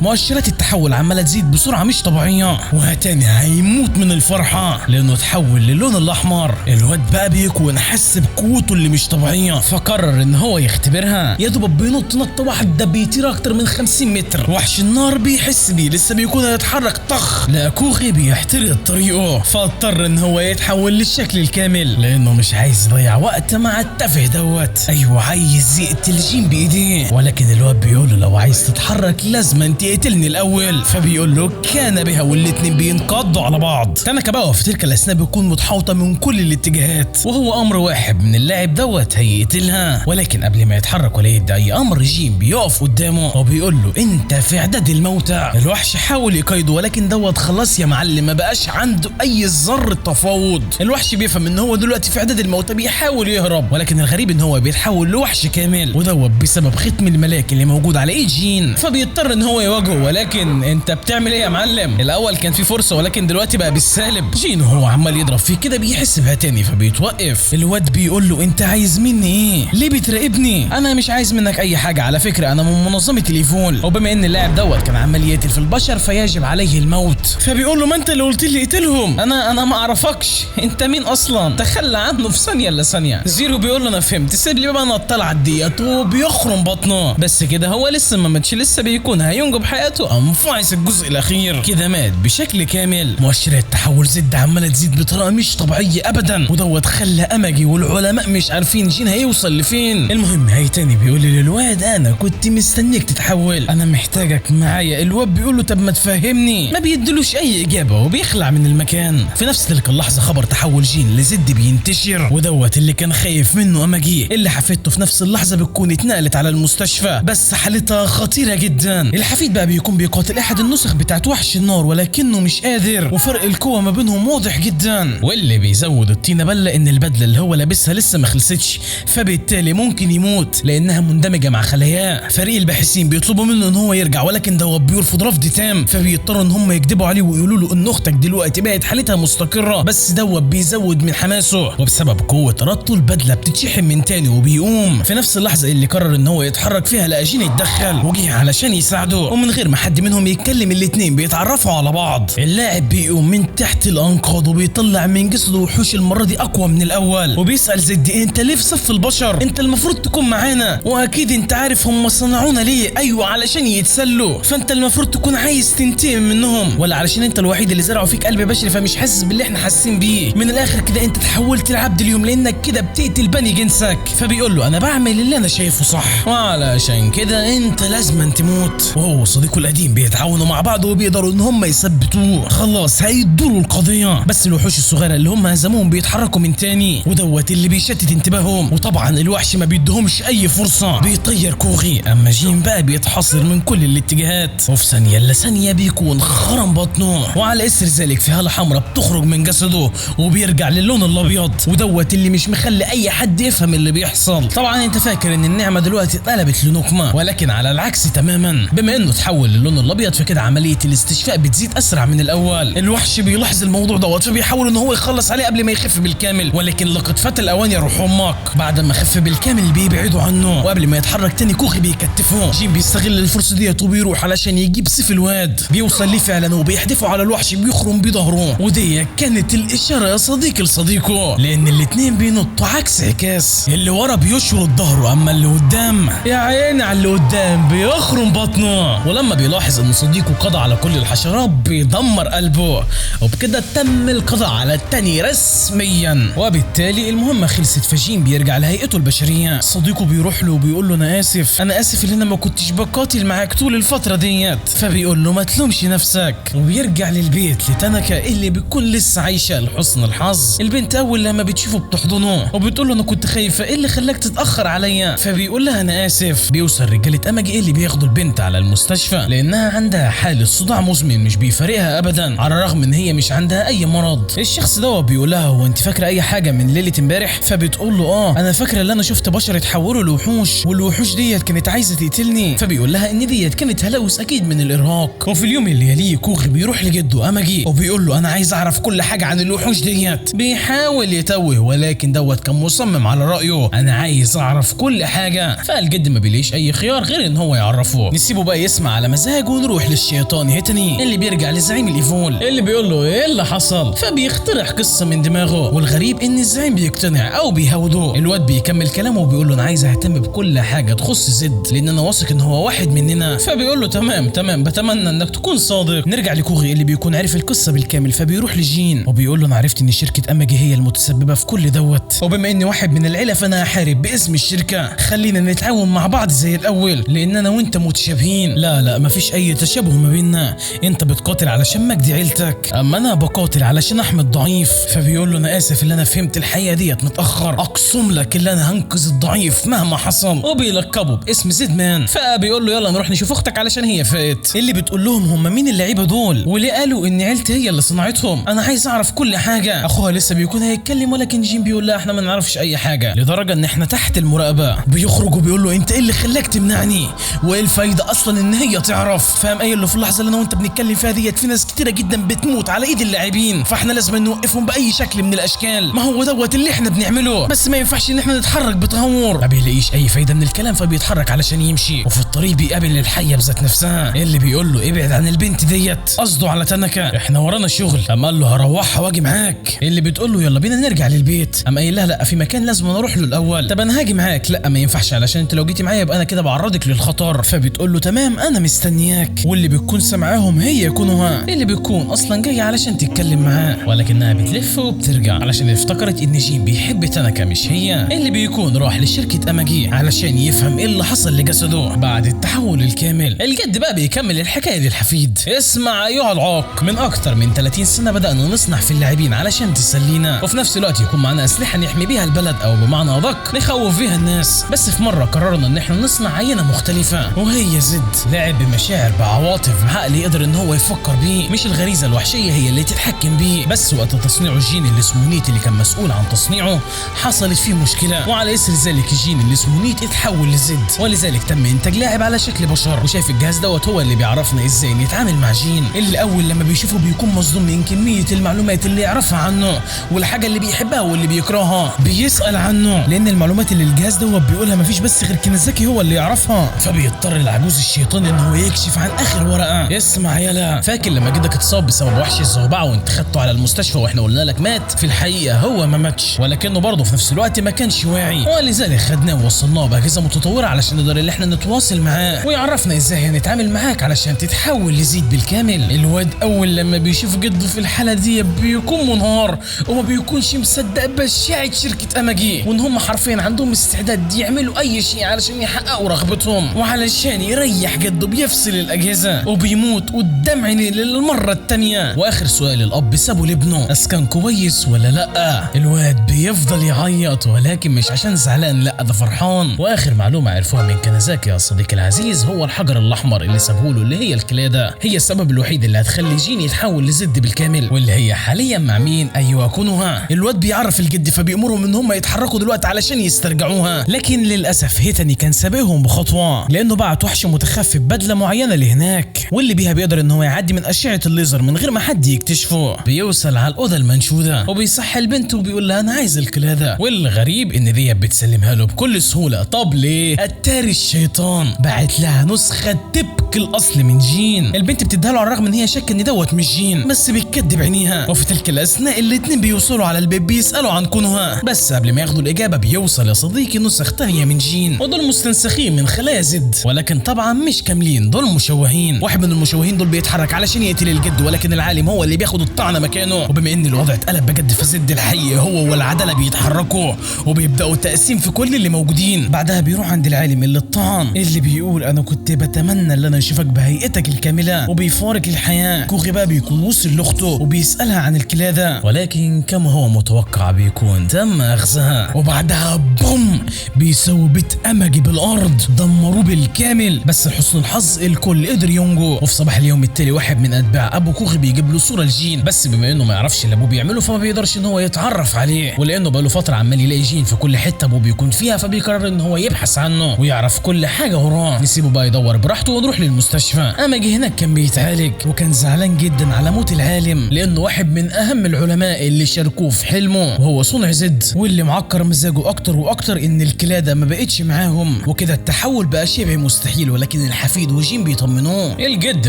مؤشرات التحول عمالة تزيد بسرعة مش طبيعية، وهتاني هيموت من الفرحة لانه تحول للون الاحمر. الواد بقى بيكون حس بقوته اللي مش طبيعية، فقرر ان هو يختبرها. يا دوب بينط نطة واحدة بيطير اكتر من 50 متر. وحش النار بيحس بيه لسه بيكون هيتحرك طخ، لا كوخي بيحترق طريقه، فاضطر ان هو يتحول للشكل الكامل لانه مش عايز يضيع وقت مع التافه دوت. ايوه عايز يقتل جين بايديه، ولكن الواد بيقول له لو عايز تتحرك لازم تقتلني الاول. فبيقول له كان بها، والاتنين بينقضوا على بعض. تانكا بقى في تلك الاثناء بيكون متحوطه من كل الاتجاهات، وهو امر واحد من اللاعب دوت هيقتلها. ولكن قبل ما يتحرك ولا يدي اي امر جين بيقف قدامه وبيقول له انت في اعداد الموتى. الوحش حاول يقيده ولكن دوت خلاص يا معلم ما بقاش عنده اي ذره تفاوض. الوحش بيفهم ان هو دلوقتي في اعداد الموتى، بيحاول يهرب، ولكن الغريب ان هو بيتحول لوحش كامل، ودوت بسبب ختم الملاك اللي موجود على ايد جين. فبيضطر ان هو يواجهه. ولكن انت بتعمل ايه يا معلم؟ الاول كان في فرصه ولكن دلوقتي بقى بالسالب. جين وهو عمال يضرب فيه كده بيحس بها تاني فبيتوقف. الواد بيقول له انت عايز مني ايه؟ ليه بتراقبني؟ انا مش عايز منك اي حاجه، على فكره انا من منظمه الايفول، وبما ان اللاعب دوت كان عمال يقتل في البشر فيجب عليه الموت. فبيقول له ما انت اللي قلت لي اقتلهم، انا ما اعرفكش، انت مين اصلا؟ تخلى عنه في ثانيه الا ثانيه. زيرو بيقول له انا فهمت، سيب لي بقى انا الطلعه ديت، وبيخرم بطنه. بس كده هو لسه ما ماتش، لسه بيكون هينجب حياته. قام فايز الجزء الاخير كده مات بشكل كامل. مؤشرات التحول زد عماله تزيد بطريقه مش طبيعيه ابدا، ودوت خلى امجي والعلماء مش عارفين جين هيوصل لفين. المهم هي تاني بيقول لي للواد انا كنت مستنيك تتحول، انا محتاجك معايا. الواد بيقول له طب ما تفهمني، ما بيدلوش اي اجابه وبيخلع من المكان. في نفس تلك اللحظه خبر تحول جين لزد بينتشر، ودوت اللي كان خايف منه امجي اللي حفيدته في نفس اللحظه بتكون اتنقلت على المستشفى، بس حالتها خطيره جدا. الحفيد بقى بيكون بيقاتل احد النسخ بتاعت وحش النار ولكنه مش قادر، وفرق القوه ما بينهم واضح جدا. واللي بيزود الطينه بله ان البدله اللي هو لابسها لسه ما خلصتش، فبالتالي ممكن يموت لانها مندمجه مع خلاياه. فريق الباحثين بيطلبوا منه ان هو يرجع ولكن دوت بيرفض رفض تام، فبيضطروا ان هم يكذبوا عليه ويقولوا له ان اختك دلوقتي بقت حالتها مستقره. بس دوت بيزود من حماسه، وبسبب قوه ربطه البدله بتتشحن من تاني وبيقوم. في نفس اللحظه اللي قرر ان هو يتحرك فيها لقى جين اتدخل وجه علشان يساعده، ومن غير ما حد منهم يتكلم الاتنين بيتعرفوا على بعض. اللاعب بيقوم من تحت الانقاض وبيطلع من جسده وحوش المره دي اقوى من الاول، وبيسال زد انت ليه في صف البشر؟ انت المفروض تكون معانا، واكيد انت عارف هم صنعونا ليه. ايوه علشان يتسلوا، فانت المفروض تكون عايز تنتقم منهم، ولا علشان انت الوحيد اللي زرعوا فيك قلب بشري فمش حاسس باللي احنا حاسين بيه؟ من الاخر كده انت تحولت لعبد اليوم لانك كده بتقتل بني جنسك. فبيقول له انا بعمل اللي انا شايفه صح، وعلشان كده انت لازم تموت. وهو وصديقه القديم بيتعاونوا مع بعض وبيقدروا ان هم يثبتوه. خلاص هيدوروا القضيه، بس الوحوش الصغيره اللي هم هزموهم بيتحركوا من تاني، ودوت اللي بيشتت انتباههم. وطبعا الوحش ما بيدهمش اي فرصه، بيطير كوغي. اما جين بقى بيتحاصر من كل الاتجاهات، وفي ثانيه الا ثانيه بيكون خرم بطنه، وعلى اثر ذلك في هاله حمراء بتخرج من جسده وبيرجع للون الابيض، ودوت اللي مش مخلي اي حد يفهم اللي بيحصل. طبعا انت فاكر ان النعمه دلوقتي اتقلبت لنقمه، ولكن على العكس تماما. بما انه تحول للون الابيض فكده عمليه الاستشفاء بتزيد اسرع من الاول. الوحش بيلاحظ الموضوع دوت فبيحاول ان هو يخلص عليه قبل ما يخف بالكامل، ولكن لقد فات الاوان يا روح امك. بعد ما خف بالكامل بيبعدوا عنه، وقبل ما يتحرك تاني كوخي بيكتفوه. جين بيستغل الفرصه ديت وبيروح علشان يجيب سيف الواد، بيوصل ليه فعلا وبيحدفه على الوحش بيخرم بظهره. ودي كانت الاشاره يا صديقي لصديقه، لان الاتنين بينطوا عكس عكاس. اللي ورا بيشرد ظهره، اما اللي قدام يا عيني على اللي قدام بيخرم بطنه. ولما بيلاحظ ان صديقه قضى على كل الحشرات بيدمر قلبه، وبكده تم القضاء على التاني رسميا، وبالتالي المهمه خلصت. فجين بيرجع لهيئته البشريه. صديقه بيروح له وبيقول له انا اسف ان انا ما كنتش بقاتل معاك طول الفتره ديت. فبيقول له ما تلومش نفسك، وبيرجع للبيت لتانكا اللي بتكون لسه عايشه. لحسن الحظ البنت اول لما بتشوفه بتحضنه وبتقول له انا كنت خايفه، ايه اللي خلاك تتاخر عليا؟ فبيقول لها انا اسف. بيوصل رجاله امجي اللي بياخدوا البنت على المستشفى لانها عندها حاله صداع مزمن مش بيفارقها ابدا، على الرغم ان هي مش عندها اي مرض. الشخص ده بيقول لها هو انت فاكره اي حاجه من ليله امبارح؟ فبتقول له انا فاكره ان انا شفت بشر اتحولوا لوحوش، والوحوش ديت كانت عايزه تقتلني. فبيقول لها ان ديت كانت هلاوس اكيد من الارهاق. وفي اليوم اللي يليه كوغي بيروح لجده امجي وبيقول له انا عايز اعرف كل حاجه عن الوحوش ديت. بيحاول يتوه ولكن دوت كان مصمم على رايه، انا عايز اعرف كل كل حاجه. فالجد ما بيلاقيش اي خيار غير ان هو يعرفه. نسيبه بقى يسمع على مزاجه ونروح للشيطان هيتني اللي بيرجع لزعيم الايفول اللي بيقول له ايه اللي حصل، فبيخترع قصه من دماغه. والغريب ان الزعيم بيقتنع او بيهودوه. الواد بيكمل كلامه وبيقول له انا عايز اهتم بكل حاجه تخص زد لان انا واثق ان هو واحد مننا. فبيقول له تمام بتمنى انك تكون صادق. نرجع لكوغي اللي بيكون عارف القصه بالكامل، فبيروح لجين وبيقول له انا عرفت ان شركه اماجي هي المتسببه في كل دوت، وبما اني واحد من العيله فانا هحارب باسم الشركه. خلينا نتعاون مع بعض زي الاول لان انا وانت متشابهين. لا مفيش اي تشابه ما بيننا، انت بتقاتل علشان مجدي عيلتك اما انا بقاتل علشان احمد ضعيف. فبيقول له انا اسف اللي انا فهمت الحقيقه ديت متاخر، اقسم لك اللي انا هنقذ الضعيف مهما حصل. وبيلقبه باسم زد مان. فبيقول له يلا نروح نشوف اختك علشان هي فات. اللي بتقول لهم هم مين اللعيبه دول وليه قالوا ان عيلتي هي اللي صنعتهم، انا عايز اعرف كل حاجه. اخوها لسه بيكون هيتكلم ولكن جين بيقول لا احنا ما نعرفش اي حاجه، لدرجه ان احنا تحت المراقبه. بيخرج وبيقول له انت ايه اللي خلاك تمنعني وايه الفايده اصلا ان هي تعرف. فاهم قايل له في اللحظه اللي انا وانت بنتكلم فيها ديت في ناس كتيره جدا بتموت على ايد اللاعبين، فاحنا لازم نوقفهم باي شكل من الاشكال. ما هو دوت اللي احنا بنعمله، بس ما ينفعش ان احنا نتحرك بتهور. ما بيلاقيش اي فايده من الكلام فبيتحرك علشان يمشي. وفي الطريق بيقابل الحيه بذات نفسها اللي بيقول له ابعد عن البنت ديت، قصده على تنكا، احنا ورانا شغل. قام قال له هروحها واجي معاك. اللي بتقول له يلا بينا نرجع للبيت. قام قايل لها لا في مكان لازم اروح له الاول. طب انا هاجي معاك. لا ما ينفعش علشان انت لو جيتي معايا يبقى انا كده بعرضك للخطر. فبتقول له تمام انا مستنياك. واللي بتكون سامعاهم هي كونوها اللي بتكون اصلا جايه علشان تتكلم معاه، ولكنها بتلف وبترجع علشان افتكرت ان جين بيحب تنكا مش هي. اللي بيكون راح لشركه اماجي علشان يفهم ايه اللي حصل لجسده بعد التحول الكامل. الجد بقى بيكمل الحكايه للحفيد. اسمع ايها العاق، من اكتر من 30 سنه بدانا نصنع في اللاعبين علشان تسلينا وفي نفس الوقت يكون معنا اسلحه نحمي بيها البلد او بمعنى ادق نخوف بيها الناس. بس في مره قررنا ان احنا نصنع عينه مختلفه وهي زد، لاعب بمشاعر بعواطف بعقل يقدر ان هو يفكر بيه، مش الغريزه الوحشيه هي اللي تتحكم بيه. بس وقت تصنيعه الجين اللي اسمه نيت اللي كان مسؤول عن تصنيعه حصلت فيه مشكله، وعلى اثر ذلك الجين اللي اسمه نيت اتحول لزد، ولذلك تم انتاج لاعب على شكل بشر. وشايف الجهاز دوت هو اللي بيعرفنا ازاي نتعامل مع جين اللي اول لما بيشوفه بيكون مصدوم من كميه المعلومات اللي يعرفها عنه والحاجه اللي بيحبها واللي بيكرهها. بيسال عنه لان المعلومات اللي الجهاز دوت بيقولها مفيش بس غير كنزاكي هو اللي يعرفها. فبيضطر العجوز الشيطان ان هو يكشف عن اخر ورقه. اسمع يلا، فاكر لما جدك اتصاب بسبب وحش الزوبعه وانت خدته على المستشفى واحنا قلنا لك مات؟ في الحقيقه هو ما ماتش، ولكنه برضه في نفس الوقت ما كانش واعي، ولذلك خدناه ووصلناه باجهزه متطوره علشان نقدر ان احنا نتواصل معاه ويعرفنا ازاي هنتعامل معاك علشان تتحول لزيد بالكامل. الواد اول لما بيشوف جده في الحاله دي بيكون منهار وما بيكونش مصدق بشاعه شركه اماجي وان هم حرفيا عندهم استعداد يعملوا اي شيء علشان يحققوا رغبتهم. وعلشان يريح جده بيفصل الاجهزه وبيموت قدام عينيه للمره الثانيه. واخر سؤال الاب سابه لابنه، اسكن كويس ولا لا؟ الواد بيفضل يعيط ولكن مش عشان زعلان، لا ده فرحان. واخر معلومه عرفوها من كنزاكي يا صديقي العزيز هو الحجر الاحمر اللي سابه له اللي هي الكلاده، هي السبب الوحيد اللي هتخلي جين يتحول لزد بالكامل، واللي هي حاليا مع مين؟ ايوه كونوها. الواد بيعرف الجد فبيامرهم ان هم يتحركوا دلوقتي علشان يسترجعوها، لكن للاسف هيتاني كان سابقهم بخطوه لانه بعت وحش متخفي ببدله معينه لهناك واللي بيها بيقدر ان هو يعدي من اشعه الليزر من غير ما حد يكتشفه. بيوصل على الاوضه المنشوده وبيصحي البنت وبيقول لها انا عايز الكلاده، والغريب ان دي بتسلمها له بكل سهوله. طب ليه؟ اتاري الشيطان بعت لها نسخه طبق الاصل من جين. البنت بتديها له على الرغم ان هي شك ان دوت مش جين بس بتكدب عينيها. وفي تلك الاثناء الاتنين بيوصلوا على البيت بيسالوا عن كونوها، بس قبل ما ياخدوا الاجابه بيوصل يا صديقي نسخ تانيه من جين ودول مستنسخين من خلايا زد، ولكن طبعا مش كاملين، دول مشوهين. واحد من المشوهين دول بيتحرك علشان يقتل الجد ولكن العالم هو اللي بياخد الطعنه مكانه. وبما ان الوضع اتقلب بجد فزد الحي هو والعداله بيتحركوا وبيبداوا التقسيم في كل اللي موجودين. بعدها بيروح عند العالم اللي الطعن اللي بيقول انا كنت بتمنى ان انا اشوفك بهيئتك الكامله وبيفارق الحياه. كوغي بقى بيكون وصل لاخته وبيسالها عن الكلاده ولكن كما هو متوقع بيكون تم اخذها. وبعدها بوم بيسوي بيت اماجي بالارض دمروه بالكامل، بس لحسن الحظ الكل قدر ينجو. وفي صباح اليوم التالي واحد من اتباع ابو كوغي بيجيب له صوره لجين، بس بما انه ما يعرفش اللي ابوه بيعمله فما بيقدرش ان هو يتعرف عليه، ولانه بقى له فتره عمال يلاقي جين في كل حته ابوه بيكون فيها فبيقرر ان هو يبحث عنه ويعرف كل حاجه وراه. نسيبه بقى يدور براحته ونروح للمستشفى. اماجي هناك كان بيتعالج وكان زعلان جدا على موت العالم لانه واحد من اهم العلماء اللي شاركوه في حلمه وهو صنع زد، واللي معكر مزاجه اكتر واكتر ان الكلاب كلاده ما بقتش معاهم، وكده التحول بقى شبه مستحيل. ولكن الحفيد وجين بيطمنوه، الجد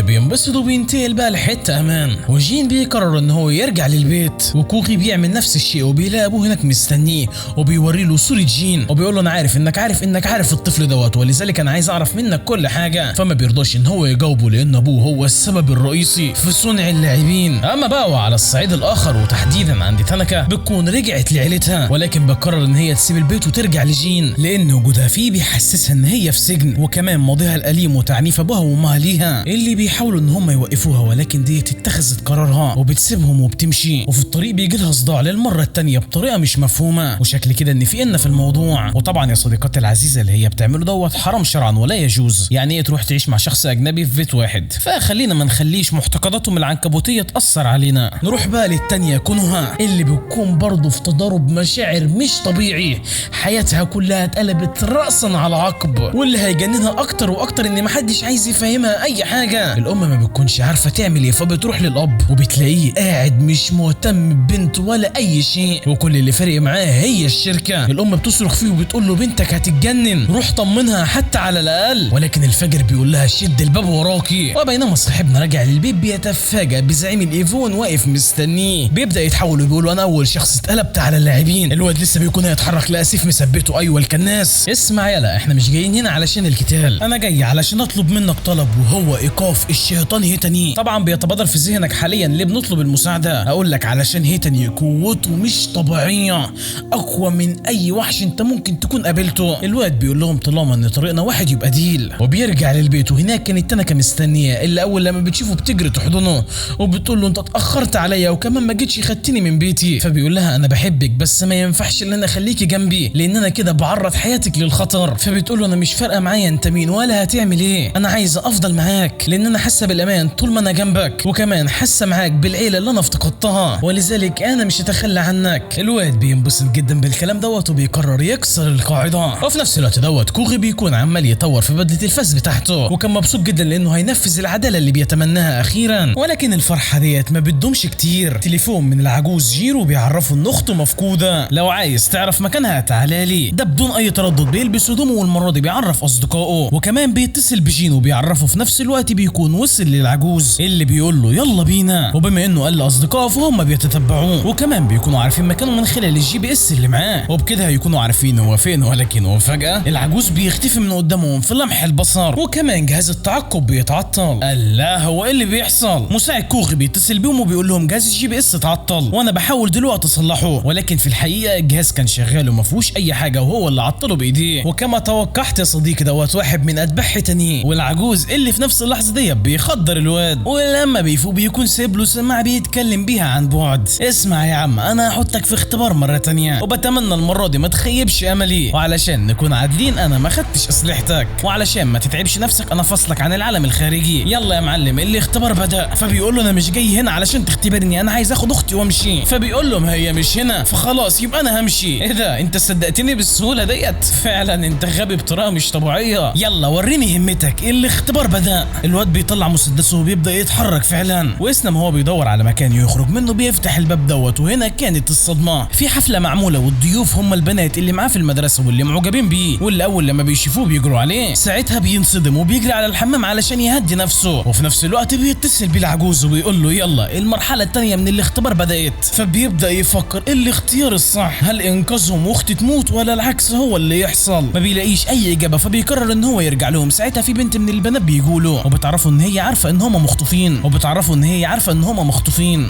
بينبسط وبينتقل بقى لحته امان، وجين بيقرر ان هو يرجع للبيت، وكوكي بيعمل نفس الشيء وبيلاقي ابوه هناك مستنيه وبيوري له صوره جين وبيقول له انا عارف انك عارف الطفل دوت، ولذلك انا عايز اعرف منك كل حاجه. فما بيرضاش ان هو يجاوبه لان ابوه هو السبب الرئيسي في صنع اللاعبين. اما بقى وعلى الصعيد الاخر وتحديدا عند تاناكا، بتكون رجعت لعيلتها ولكن بتقرر ان هي تسيب البيت وترجع لجين لان وجودها فيه بيحسسها ان هي في سجن، وكمان ماضيها الاليم وتعنيف ابوها وامها ليها اللي بيحاولوا ان هم يوقفوها، ولكن دي اتخذت قرارها وبتسيبهم وبتمشي. وفي الطريق بيجي لها صداع للمره الثانيه بطريقه مش مفهومه، وشكل كده ان في الموضوع. وطبعا يا صديقاتي العزيزه اللي هي بتعمله دوت حرام شرعا ولا يجوز. يعني ايه تروح تعيش مع شخص اجنبي في بيت واحد؟ فخلينا ما نخليش معتقداتهم العنكبوتيه تاثر علينا. نروح بقى للثانيه كونوها اللي بتكون برضه في تضارب مشاعر مش طبيعي، حياتها كلها اتقلبت راسا على عقب، واللي هيجننها اكتر واكتر ان محدش عايز يفهمها اي حاجه. الام ما بتكونش عارفه تعمل ايه، فبتروح للاب وبتلاقيه قاعد مش مهتم ببنت ولا اي شيء، وكل اللي فارق معاه هي الشركه. الام بتصرخ فيه وبتقول له بنتك هتتجنن، روح طمنها حتى على الاقل. ولكن الفجر بيقول لها شد الباب وراكي. وبينما صاحبنا راجع للبيت بيتفاجئ بزعيم الايفون واقف مستنيه، بيبدا يتحول وبيقول انا اول شخص اتقلبت على اللاعبين. الواد لسه بيكون هيتحرك لاسيف مثبته. ايوه الكناس، اسمع يلا احنا مش جايين هنا علشان القتال، انا جاي علشان اطلب منك طلب وهو ايقاف الشيطان هيتاني. طبعا بيتبادر في ذهنك حاليا ليه بنطلب المساعده؟ اقول لك علشان هيتاني قوته مش طبيعيه، اقوى من اي وحش انت ممكن تكون قابلته. الواد بيقول لهم طالما ان طريقنا واحد يبقى ديل، وبيرجع للبيت وهناك كانت تاناكا مستنيه اللي اول لما بتشوفه بتجري تحضنه وبتقول له انت اتاخرت عليا وكمان ما جيتش خدتني من بيتي. فبيقول لها انا بحبك بس ما ينفعش ان انا اخليكي جنبي لان انا كده بعرض حياتك للخطر. فبتقول له انا مش فارقه معايا انت مين ولا هتعمل ايه، انا عايزه افضل معاك لان انا حاسه بالامان طول ما انا جنبك، وكمان حاسه معاك بالعيله اللي انا افتقدتها ولذلك انا مش هتخلى عنك. الواد بينبسط جدا بالكلام دوت وبيقرر يكسر القاعده. وفي نفس الوقت دوت كوغي بيكون عمال يطور في بدله الفاس بتاعته وكان مبسوط جدا لانه هينفذ العداله اللي بيتمناها اخيرا. ولكن الفرحه ديت ما بتدومش كتير. تليفون من العجوز جيرو بيعرفه ان اخته مفقوده، لو عايز تعرف مكانها تعالى لي. ده بدون اي تردد بيلبس هدومه والمره دي بيعرف اصدقائه، وكمان بيتصل بجين وبيعرفه في نفس الوقت بيكون وصل للعجوز اللي بيقول له يلا بينا. وبما انه قال لاصدقائه فهم بيتتبعوه وكمان بيكونوا عارفين مكانه من خلال الجي بي اس اللي معاه، وبكده هيكونوا عارفين هو فين. ولكن وفجاه العجوز بيختفي من قدامهم في لمح البصر، وكمان جهاز التعقب بيتعطل. الله هو ايه اللي بيحصل؟ مساعد كوغي بيتصل بيهم وبيقول لهم جهاز الجي بي اس اتعطل وانا بحاول دلوقتي اصلحه، ولكن في الحقيقه الجهاز كان شغال وما فيهوش اي حاجه وهو اللي عطله بايديه. وكما توقعت يا صديقي دوت واحد من اتباع هيتاني، والعجوز اللي في نفس اللحظه دي بيخدر الواد، ولما بيفوق بيكون سايب له سماعه بيتكلم بيها عن بعد. اسمع يا عم انا هحطك في اختبار مره تانية وبتمنى المره دي ما تخيبش املي، وعلشان نكون عادلين انا ما خدتش اسلحتك، وعلشان ما تتعبش نفسك انا فصلك عن العالم الخارجي. يلا يا معلم الاختبار بدا. فبيقول له انا مش جاي هنا علشان تختبرني، انا عايز اخد اختي وامشي. فبيقول لهم هي مش هنا فخلاص يبقى انا همشي. ايه ده انت صدقتني بالسهوله ديت؟ فعلا انت غبي بطريقه مش طبيعيه. يلا وريني همتك. الاختبار بدا. الواد بيطلع مسدسه وبيبدا يتحرك فعلا، واسنم هو بيدور على مكان يخرج منه بيفتح الباب دوت. وهنا كانت الصدمه، في حفله معموله والضيوف هم البنات اللي معاه في المدرسه واللي معجبين بيه واللي اول لما بيشوفوه بيجروا عليه. ساعتها بينصدم وبيجري على الحمام علشان يهدي نفسه، وفي نفس الوقت بيتصل بالعجوز وبيقول له يلا المرحله الثانيه من الاختبار بدات. فبيبدا يفكر الاختيار الصح، هل انقاذهم واختي تموت ولا العكس هو اللي يحصل؟ ما بيلاقيش اي اجابه فبيقرر ان هو يرجع لهم. ساعتها في بنت من البنات بيقولوا وبتعرفوا ان هي عارفه ان هم مخطوفين،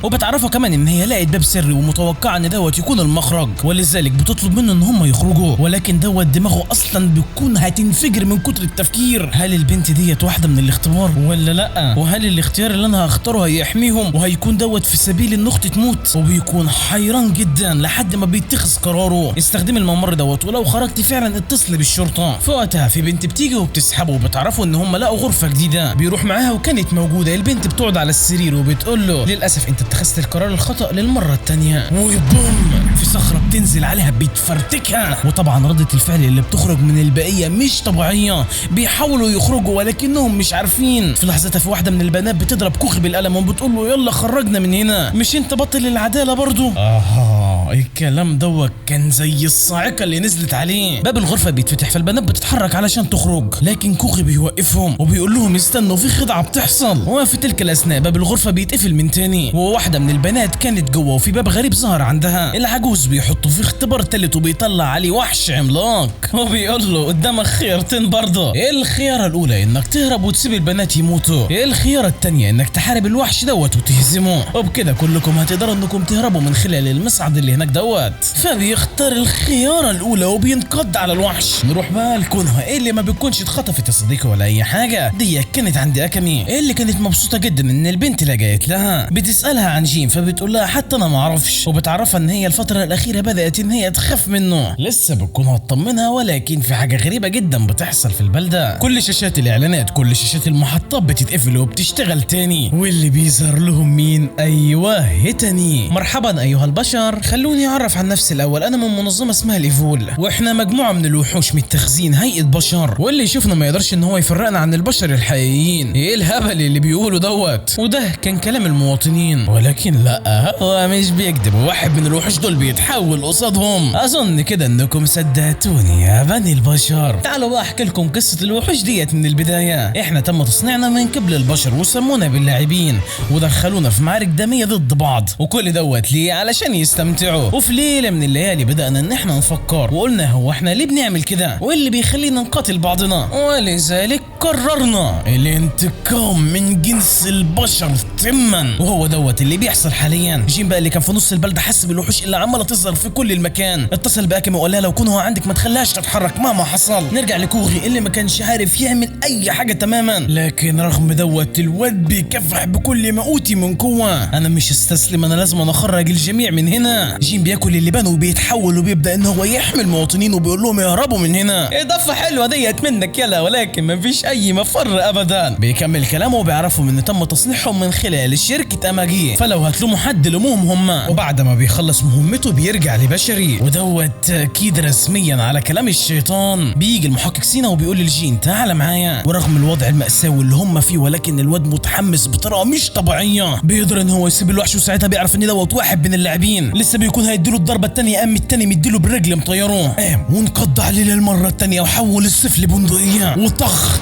وبتعرفوا كمان ان هي لقت باب سري ومتوقعه ان دوت يكون المخرج، ولذلك بتطلب منه ان هم يخرجوا. ولكن دوت دماغه اصلا بتكون هتنفجر من كتر التفكير، هل البنت ديت واحده من الاختبار ولا لا؟ وهل الاختيار اللي انا هختاره هيحميهم وهيكون دوت في سبيل ان اختي تموت؟ وبيكون حيران جدا لحد ما بيتخذ قراره استخدم الممر دوت، ولو خرجت فعلا اتصل بالشرطه. في وقتها في بنت بتيجي وبتسحبه وبتعرفوا ان هم لقوا غرفه جديده بيروح معاها وكانت موجوده. البنت بتقعد على السرير وبتقول له للاسف انت اتخذت القرار الخطا للمره الثانيه، وبوم في صخره بتنزل عليها بتفرتكها. وطبعا ردة الفعل اللي بتخرج من البقيه مش طبيعيه، بيحاولوا يخرجوا ولكنهم مش عارفين. في لحظتها في واحده من البنات بتضرب كوخي بالقلم وبتقول له يلا خرجنا من هنا، مش انت بطل العداله برضو؟ الكلام دوت كان زي الصاعقة اللي نزلت عليه. باب الغرفة بيتفتح فالبنات بتتحرك علشان تخرج، لكن كوغي بيوقفهم وبيقول لهم استنوا في خدعة بتحصل. وفي تلك الأثناء باب الغرفة بيتقفل من تاني، وواحدة من البنات كانت جوه وفي باب غريب ظهر عندها. العجوز بيحطوا فيه اختبار تالت وبيطلع عليه وحش عملاق، وبيقول له قدامك خيارتين برضه. الخيارة الأولى إنك تهرب وتسيب البنات يموتوا، الخيارة التانية إنك تحارب الوحش دوت وتهزمه، وبكده كلكم هتقدروا إنكم تهربوا من خلال المصعد اللي هناك دوت. فبيختار الخيارة الأولى وبينقض على الوحش. نروح بقى لكونها اللي ما بتكونش اتخطفت يا صديقي ولا أي حاجة، دي كانت عند أكامي اللي كانت مبسوطة جدا إن البنت لجأت لها. بتسألها عن جين فبتقول لها حتى أنا ما أعرفش، وبتعرفها إن هي الفترة الأخيرة بدأت إن هي تخاف منه. لسه بتكون هتطمنها، ولكن في حاجة غريبة جدا بتحصل في البلدة. كل شاشات الإعلانات كل شاشات المحطات بتتقفل وبتشتغل تاني، واللي بيظهر لهم مين؟ أيوه هيتاني. مرحبا أيها البشر، خلوني أعرف عن نفسي الأول. أنا من منظمة اسمها الإيفول، وإحنا مجموعة من الوحوش متخذين هيئة بشر، واللي يشوفنا ما يقدرش إن هو يفرقنا عن البشر الحقيقيين. إيه الهبل اللي بيقولوا دوت؟ وده كان كلام المواطنين، ولكن لا هو مش بيكذب، واحد من الوحوش دول بيتحول قصادهم. أظن كده إنكم صدقتوني يا بني البشر. تعالوا بقى أحكي لكم قصة الوحوش ديت من البداية. إحنا تم تصنيعنا من قبل البشر وسمونا باللاعبين ودخلونا في معارك دمية ضد بعض، وكل دوت ليه؟ علشان يستمتعوا. وفي ليلة من الليالي بدأنا إن إحنا نفكر وقلنا هو إحنا ليه بنعمل كده؟ واللي بيخلينا نقاتل بعضنا؟ ولذلك قررنا الانتقام من جنس البشر تما، وهو دوت اللي بيحصل حاليا. جين بقى اللي كان في نص البلدة حس بالوحوش اللي عمالة تظهر في كل المكان، اتصل بأكامي وقال لها لو كون هو عندك ما تخليهاش تتحرك مهما حصل. نرجع لكوغي اللي ما كانش عارف يعمل أي حاجة تماما، لكن رغم دوت الواد بيكافح بكل ما أوتي من قوة. أنا مش استسلم، أنا لازم أخرج الجميع من هنا. جين بياكل اللبان وبيتحول وبيبدأ إن هو يحمي المواطنين وبيقول لهم يهربوا من هنا. إضافة حلوة ديت منك يلا، ولكن ما فيش أي مفر أبدا. بيكمل كلامه وبيعرفوا إن تم تصنيعهم من خلال شركة أماجي، فلو هتلوموا حد لوموهم هم. وبعد ما بيخلص مهمته بيرجع لبشري، ودوت تأكيد رسميا على كلام الشيطان. بيجي المحقق سينا وبيقول للجين تعال معايا، ورغم الوضع المأساوي اللي هم فيه ولكن الواد متحمس بطريقة مش طبيعية. بيقدر ان هو يسيب الوحش، وساعتها بيعرف ان دوت واحد من اللاعبين لسه بيكون هيديله الضربة التانية، قام التاني مديله بالرجل مطيروه، قام وانقض عليه للمرة التانية وحول السيف لبندقية وطخ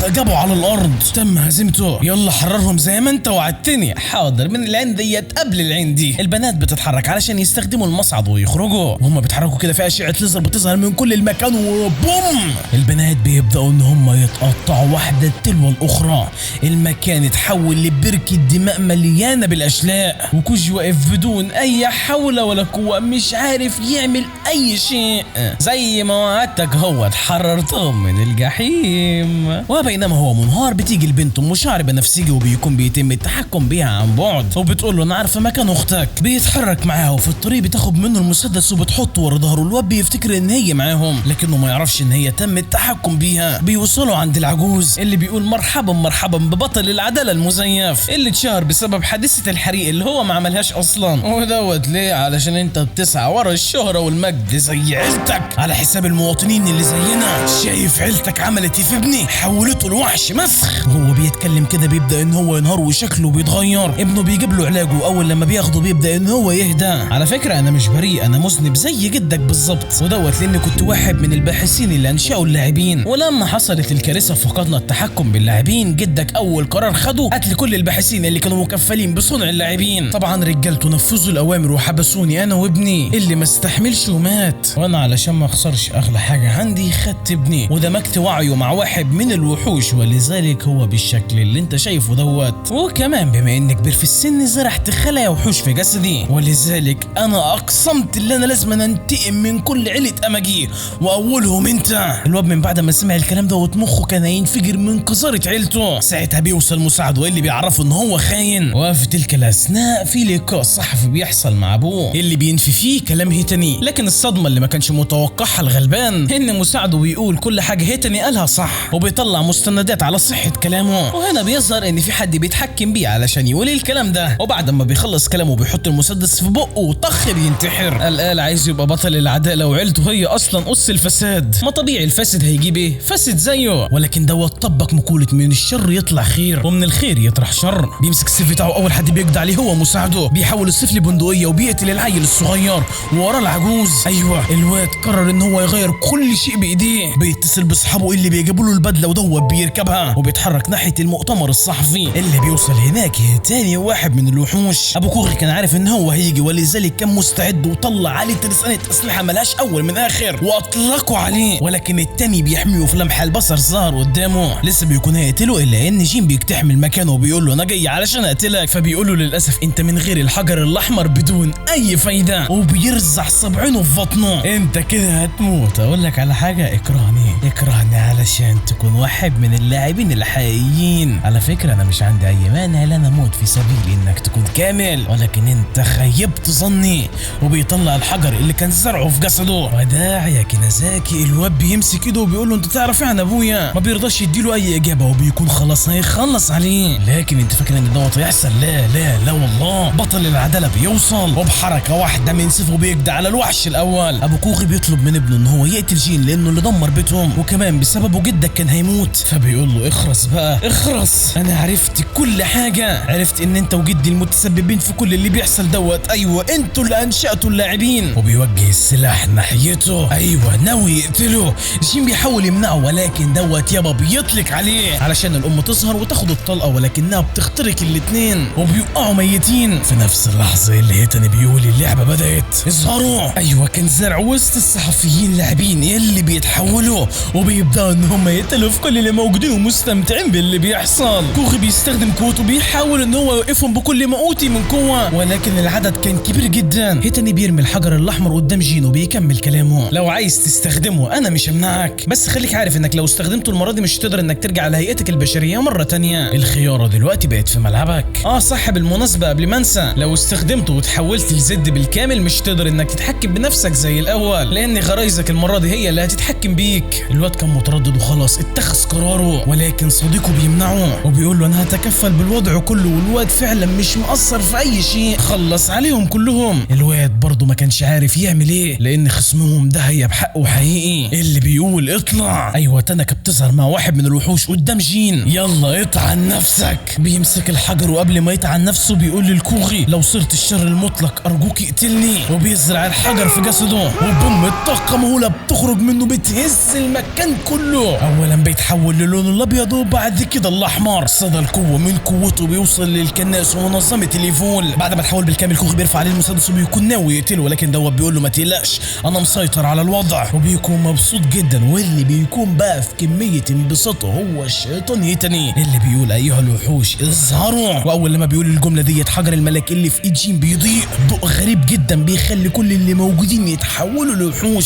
جابوا على الارض. تم هزيمته. يلا حررهم زي ما انت وعدتني. حاضر. من العين ديت قبل العين دي البنات بتتحرك علشان يستخدموا المصعد ويخرجوا، وهم بيتحركوا كده في اشعة ليزر بتظهر من كل المكان وبوم البنات بيبداوا ان هم يتقطعوا واحدة تلو الاخرى. المكان اتحول لبركة دماء مليانة بالاشلاء، وكوجي واقف بدون اي حول ولا قوة مش عارف يعمل اي شيء. زي ما وعدتك هو اتحررتهم من الجحيم. وبينما هو منهار بتيجي البنت ام شعر بنفسجي وبيكون بيتم التحكم بيها عن بعد، وبتقول له انا عارفه مكان اختك. بيتحرك معاها وفي الطريق بتاخد منه المسدس وبتحطه ورا ظهره. الواد بيفتكر ان هي معاهم لكنه ما يعرفش ان هي تم التحكم بيها. بيوصلوا عند العجوز اللي بيقول مرحبا ببطل العداله المزيف اللي اتشهر بسبب حادثه الحريق اللي هو ما عملهاش اصلا. ودوت ليه؟ علشان انت بتسعى ورا الشهره والمجد زي عيلتك على حساب المواطنين اللي زينا. شايف عيلتك عملت ايه في ابني؟ حولته لوحش مسخ. وهو بيتكلم كده بيبدا ان هو ينهار وشكله بيتغير. ابنه بيجيب له علاجه، واول لما بياخده بيبدا ان هو يهدى. على فكره انا مش بريء، انا مذنب زي جدك بالظبط، ودوت لاني كنت واحد من الباحثين اللي انشأوا اللاعبين. ولما حصلت الكارثه فقدنا التحكم باللاعبين، جدك اول قرار خده قتل كل الباحثين اللي كانوا مكفلين بصنع اللاعبين. طبعا رجالته نفذوا الاوامر وحبسوني انا وابني اللي ما استحملش ومات. وانا علشان ما اخسرش اغلى حاجه عندي خدت ابني ودمجت وعيه مع واحد من الوحوش، ولذلك هو بالشكل اللي انت شايفه دوت. وكمان بما انك كبير في السن زرعت خلايا وحوش في جسدي، ولذلك انا اقسمت ان انا لازم انتقم من كل عيله اماجي واولهم انت. الواد من بعد ما سمع الكلام دوت مخه كان هينفجر من قذاره عيلته. ساعتها بيوصل مساعد واللي بيعرفه ان هو خاين. وفي تلك الاثناء في لقاء صحفي بيحصل مع ابوه اللي بينفي فيه كلام هيتاني، لكن الصدمه اللي ما كانش متوقعها الغلبان ان مساعده بيقول كل حاجه هيتاني قالها صح، وبيطلع مستندات على صحه كلامه. وهنا بيظهر ان في حد بيتحكم بيه علشان يقول الكلام ده. وبعد ما بيخلص كلامه بيحط المسدس في بقه وطخ بينتحر. قال عايز يبقى بطل العداله وعيلته هي اصلا اس الفساد. ما طبيعي الفاسد هيجيب ايه؟ فاسد زيه. ولكن دوت طبق مقوله من الشر يطلع خير ومن الخير يطرح شر. بيمسك السيف بتاعه، اول حد بيقضي عليه هو مساعده، بيحول السيف لبندقيه وبيقتل العيل العيل الصغير ووراه العجوز. ايوه الواد قرر ان هو يغير كل شيء بايديه، بيتصل باصحابه اللي بيجيبوا له البدله ودوت بيركبها وبيتحرك ناحيه المؤتمر الصحفي. اللي بيوصل هناك تاني واحد من الوحوش. ابو كوغي كان عارف ان هو هيجي ولذلك كان مستعد وطلع عليه ترسانه اسلحه ملهاش اول من اخر واطلقوا عليه، ولكن التاني بيحميه في لمح البصر ظهر قدامه. لسه بيكون هيقتله الا ان جين بيقتحم المكان وبيقول له انا جاي علشان اقتلك، فبيقول له للاسف انت من غير الحجر الاحمر بدون اي فايده، وبيرزع صبعينه في بطنه. انت كده هتموت. اقول لك على حاجه، اكرهني علشان تكون واحد من اللاعبين الحقيقيين. على فكره انا مش عندي اي مانع ان انا اموت في سبيل انك تكون كامل، ولكن انت خيبت ظني. وبيطلع الحجر اللي كان زرعه في جسده. وداع يا كينازاكي. الواد بيمسك ايده وبيقول له انت تعرف عن ابويا؟ ما بيرضاش يديله اي اجابه وبيكون خلاص هيخلص عليه. لكن انت فاكر ان دوت هيحصل؟ لا لا لا والله. بطل العداله بيوصل وبحركه واحده من سيفه بيجدع على الوحش الاول. ابو كوغي بيطلب من ابنه ان هو يقتل جين لانه اللي دمر بيتهم وكمان بسببه جدك كان هيموت. فبيقول له اخرس بقى اخرس، انا عرفت كل حاجه، عرفت ان انت وجدي المتسببين في كل اللي بيحصل دوت. ايوه انتوا اللي انشأتوا اللاعبين. وبيوجه السلاح ناحيته. ايوه ناوي يقتله. جين بيحاول يمنعه ولكن دوت يابا بيطلق عليه علشان الام تظهر وتاخد الطلقه، ولكنها بتخترق الاتنين وبيوقعوا ميتين. في نفس اللحظه اللي هيتاني بيقول اللعبه بدات. اظهروا. ايوه كان زرع وسط الصحفيين لاعبين اللي بيتحولوا وبيبداوا ان هم يقتلوا في كل اللي موجودين ومستمتعين باللي بيحصل. كوغي بيستخدم قوته بيحاول ان هو يوقفهم بكل ما اوتي من قوه، ولكن العدد كان كبير جدا. هيتاني بيرمي الحجر الاحمر قدام جين وبيكمل كلامه. لو عايز تستخدمه انا مش همنعك، بس خليك عارف انك لو استخدمته المره دي مش هتقدر انك ترجع لهيئتك البشريه مره تانية. الخياره دلوقتي بقت في ملعبك. صح بالمناسبه قبل ما انسى، لو استخدمته وتحولت لزد بالكامل مش هتقدر انك تتحكم بنفسك زي الاول، لان غرايزك المره دي هي اللي هتتحكم بيك. الواد كان متردد وخلاص اتخذ قراره، ولكن صديقه بيمنعه وبيقول له انا هتكفل بالوضع كله، والواد فعلا مش مقصر في اي شيء، خلص عليهم كلهم. الواد برضه ما كانش عارف يعمل ايه لان خصمهم ده هي بحقه حقيقي. اللي بيقول اطلع. ايوه تنكه بتظهر مع واحد من الوحوش قدام جين. يلا اطعن نفسك. بيمسك الحجر وقبل ما يطعن نفسه بيقول للكوغي لو صرت الشر المطلق ارجوك اقتلني، وبيزرع الحجر في جسده وبوم الطاقه مهوله بتخرج منه بتهز المكان كله. اولا بيتحول للون الابيض وبعد كده الاحمر. صدى القوه من قوته بيوصل للكناس ومنظمه اليفول. بعد ما تحول بالكامل كوغي بيرفع عليه المسدس وبيكون ناوي يقتله، ولكن دوت بيقول له ما تقلقش انا مسيطر على الوضع، وبيكون مبسوط جدا. واللي بيكون بقى في كميه انبساطه هو الشيطان هيتاني اللي بيقول ايها الوحوش اظهروا. واول لما بيقول الجمله ديت حجر الملك اللي في ايد جين بيضيء ضوء غريب جدا بيخلي كل اللي موجودين يتحولوا لوحوش.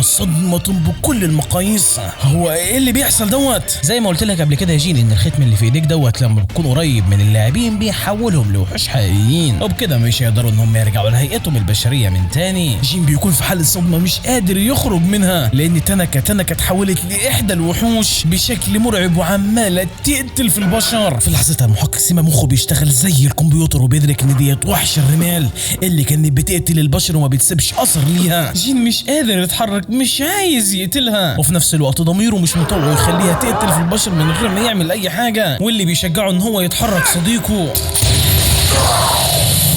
صدمه بكل المقاييس. هو ايه اللي بيحصل دوت؟ زي ما قلت لك قبل كده يا جين ان الختم اللي في ايديك دوت لما بتكون قريب من اللاعبين بيحولهم لوحوش حقيقيين، وبكده مش هيقدروا ان هم يرجعوا لهيئتهم البشريه من تاني. جين بيكون في حاله صدمه مش قادر يخرج منها لان تنكه اتحولت لاحدى الوحوش بشكل مرعب وعماله تقتل في البشر. في لحظتها المحقق سيما مخه بيشتغل زي الكمبيوتر وبيدرك ان ديت وحش الرمال اللي كانت بتقتل البشر وما بتسيبش اثر ليها. جين مش قادر يتحرك، مش عايز يقتلها، وفي نفس الوقت ضميره مش مطوع يخليها تقتل في البشر من غير ما يعمل اي حاجه. واللي بيشجعه ان هو يتحرك صديقه.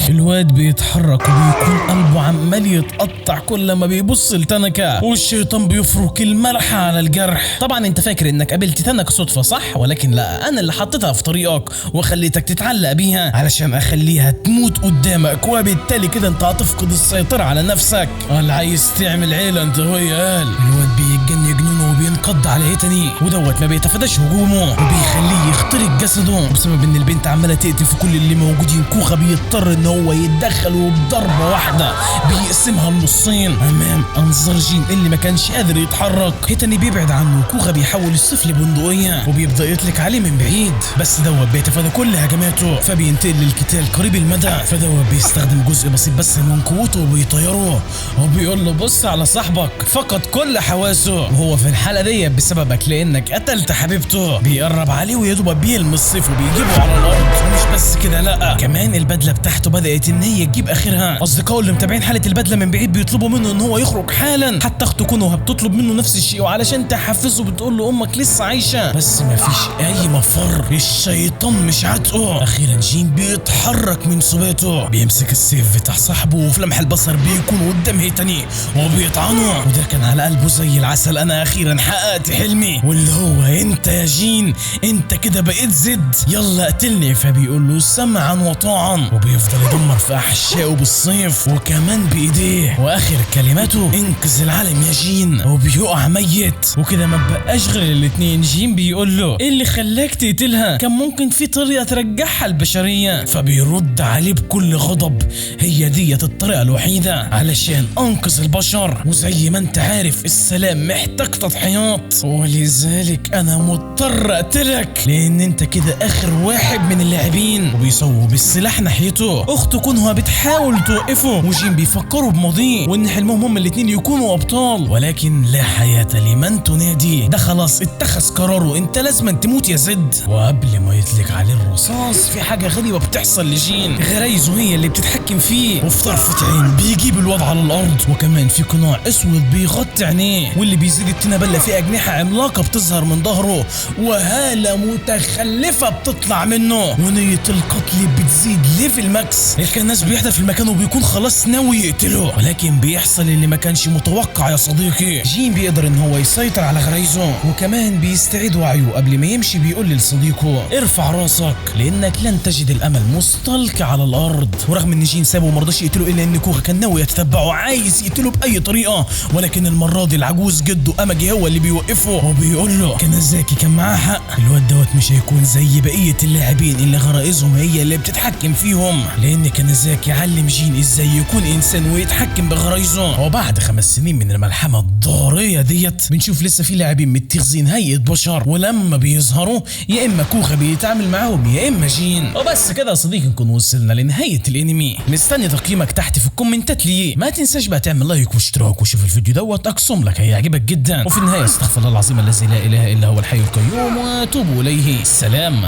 الواد بيتحرك وبيكون قلبه عمال يتقطع كل ما بيبص لتنكه، والشيطان بيفرك الملح على الجرح. طبعا انت فاكر انك قابلت تنكه صدفه صح؟ ولكن لا، انا اللي حطيتها في طريقك وخليتك تتعلق بيها علشان اخليها تموت قدامك، وبالتالي كده انت هتفقد السيطره على نفسك. قال عايز تعمل عيله انت وهي. قال الواد بيتجن جنونه وبينقض على هيتاني، ودوت ما بيتفاداش هجومه وبيخليه يخترق جسده. بسبب ان البنت عماله تقتل في كل اللي موجودين كوغا بيضطر ان هو يتدخل وبضربه واحده بيقسمها لنصين امام انظار جين اللي ما كانش قادر يتحرك. هيتاني بيبعد عنه، كوغا بيحول السيف لبندقيه وبيبدا يطلق عليه من بعيد، بس دوت بيتفادى كل هجماته فبينتقل للقتال قريب المدى. فدوت بيستخدم جزء بسيط بس من قوته وبيطيره وبيقول له بص على صاحبك فقد كل حواسه وهو في الحاله دي بسببك لانك قتلت حبيبته. بيقرب عليه ويدوب بيلمس السيف وبيجيبه على الارض. ومش بس كده لا. كمان البدله بتاعته بدات ان هي تجيب اخرها. اصدقائه اللي متابعين حاله البدله من بعيد بيطلبوا منه ان هو يخرج حالا. حتى اخته كونوها بتطلب منه نفس الشيء، وعلشان تحفزه بتقول له امك لسه عايشه. بس مفيش اي مفر، الشيطان مش عاتقه. اخيرا جين بيتحرك من سباته، بيمسك السيف بتاع صاحبه، وفي لمح البصر بيكون قدام هيتاني وبيطعنه. وده كان على قلبه زي العسل. انا اخيرا حققت حلمي، واللي هو انت يا جين، انت كده بقيت زد، يلا قتلني. فبيقول له سمعا وطاعا، وبيفضل يدمر في احشائه بالسيف وكمان بايديه. واخر كلماته انقذ العالم يا جين، وبيقع ميت. وكده ما بقاش غير الاتنين. جين بيقول له ايه اللي خلاك تقتلها؟ كان ممكن في طريقه ترجعها البشريه. فبيرد عليه بكل غضب هي ديت الطريقه الوحيده علشان انقذ البشر، وزي ما انت عارف السلام محتاج تضحيات، ولذلك انا مضطر اقتلك لان انت كده اخر واحد من اللاعبين. وبيصوب السلاح ناحيته. اخته كونها بتحاول توقفه، وجين بيفكروا بماضيه وان حلمهم هم الاتنين يكونوا ابطال، ولكن لا حياه لمن تنادي. ده خلاص اتخذ قراره، انت لازم تموت يا زد. وقبل ما يطلق عليه الرصاص في حاجه غريبه بتحصل لجين، غرايزه هي اللي بتتحكم فيه، وفي طرفه عين بيجيب الوضع على الارض، وكمان في قناع اسود بيغطي عينيه، واللي بيزيد التينه بله في اجنحه عملاقه بتظهر من ظهره، وهاله متخلفه بتطلع منه، ونيه القتل بتزيد ليفل ماكس. الكناس بيحضر في المكان وبيكون خلاص ناوي يقتله، ولكن بيحصل اللي ما كانش متوقع يا صديقي. جين بيقدر ان هو يسيطر على غرايزه، وكمان بيستعيد وعيه. قبل ما يمشي بيقول لصديقه ارفع راسك لانك لن تجد الامل مستلقي على الارض. ورغم ان جين سابه وما رضاش يقتله الا ان كوخا كان ناوي يتتبعه عايز يقتله باي طريقه، ولكن المره دي العجوز جده اماجي هو اللي بيوقفه، وبيقول له كانزاكي كان معاه حق، الواد دوت مش هيكون زي بقيه اللاعبين اللي غرائزهم هي اللي بتتحكم فيهم، لان كانزاكي علم جين ازاي يكون انسان ويتحكم بغرايزه. وبعد 5 سنين من الملحمه الضاريه ديت بنشوف لسه في لاعبين متخذين هيئه بشر، ولما بيظهروا يا اما كوخا بيتعامل معاهم يا اما جين. وبس كده يا صديقي نكون وصلنا لنهايه الانمي. مستني تقييمك تحت في الكومنتات ليه. ما تنساش بقى تعمل لايك واشتراك وشوف الفيديو دوت، اقسم لك هيعجبك جدا. وفي النهايه استغفر الله العظيم الذي لا اله الا هو الحي القيوم واتوب اليه. سلام.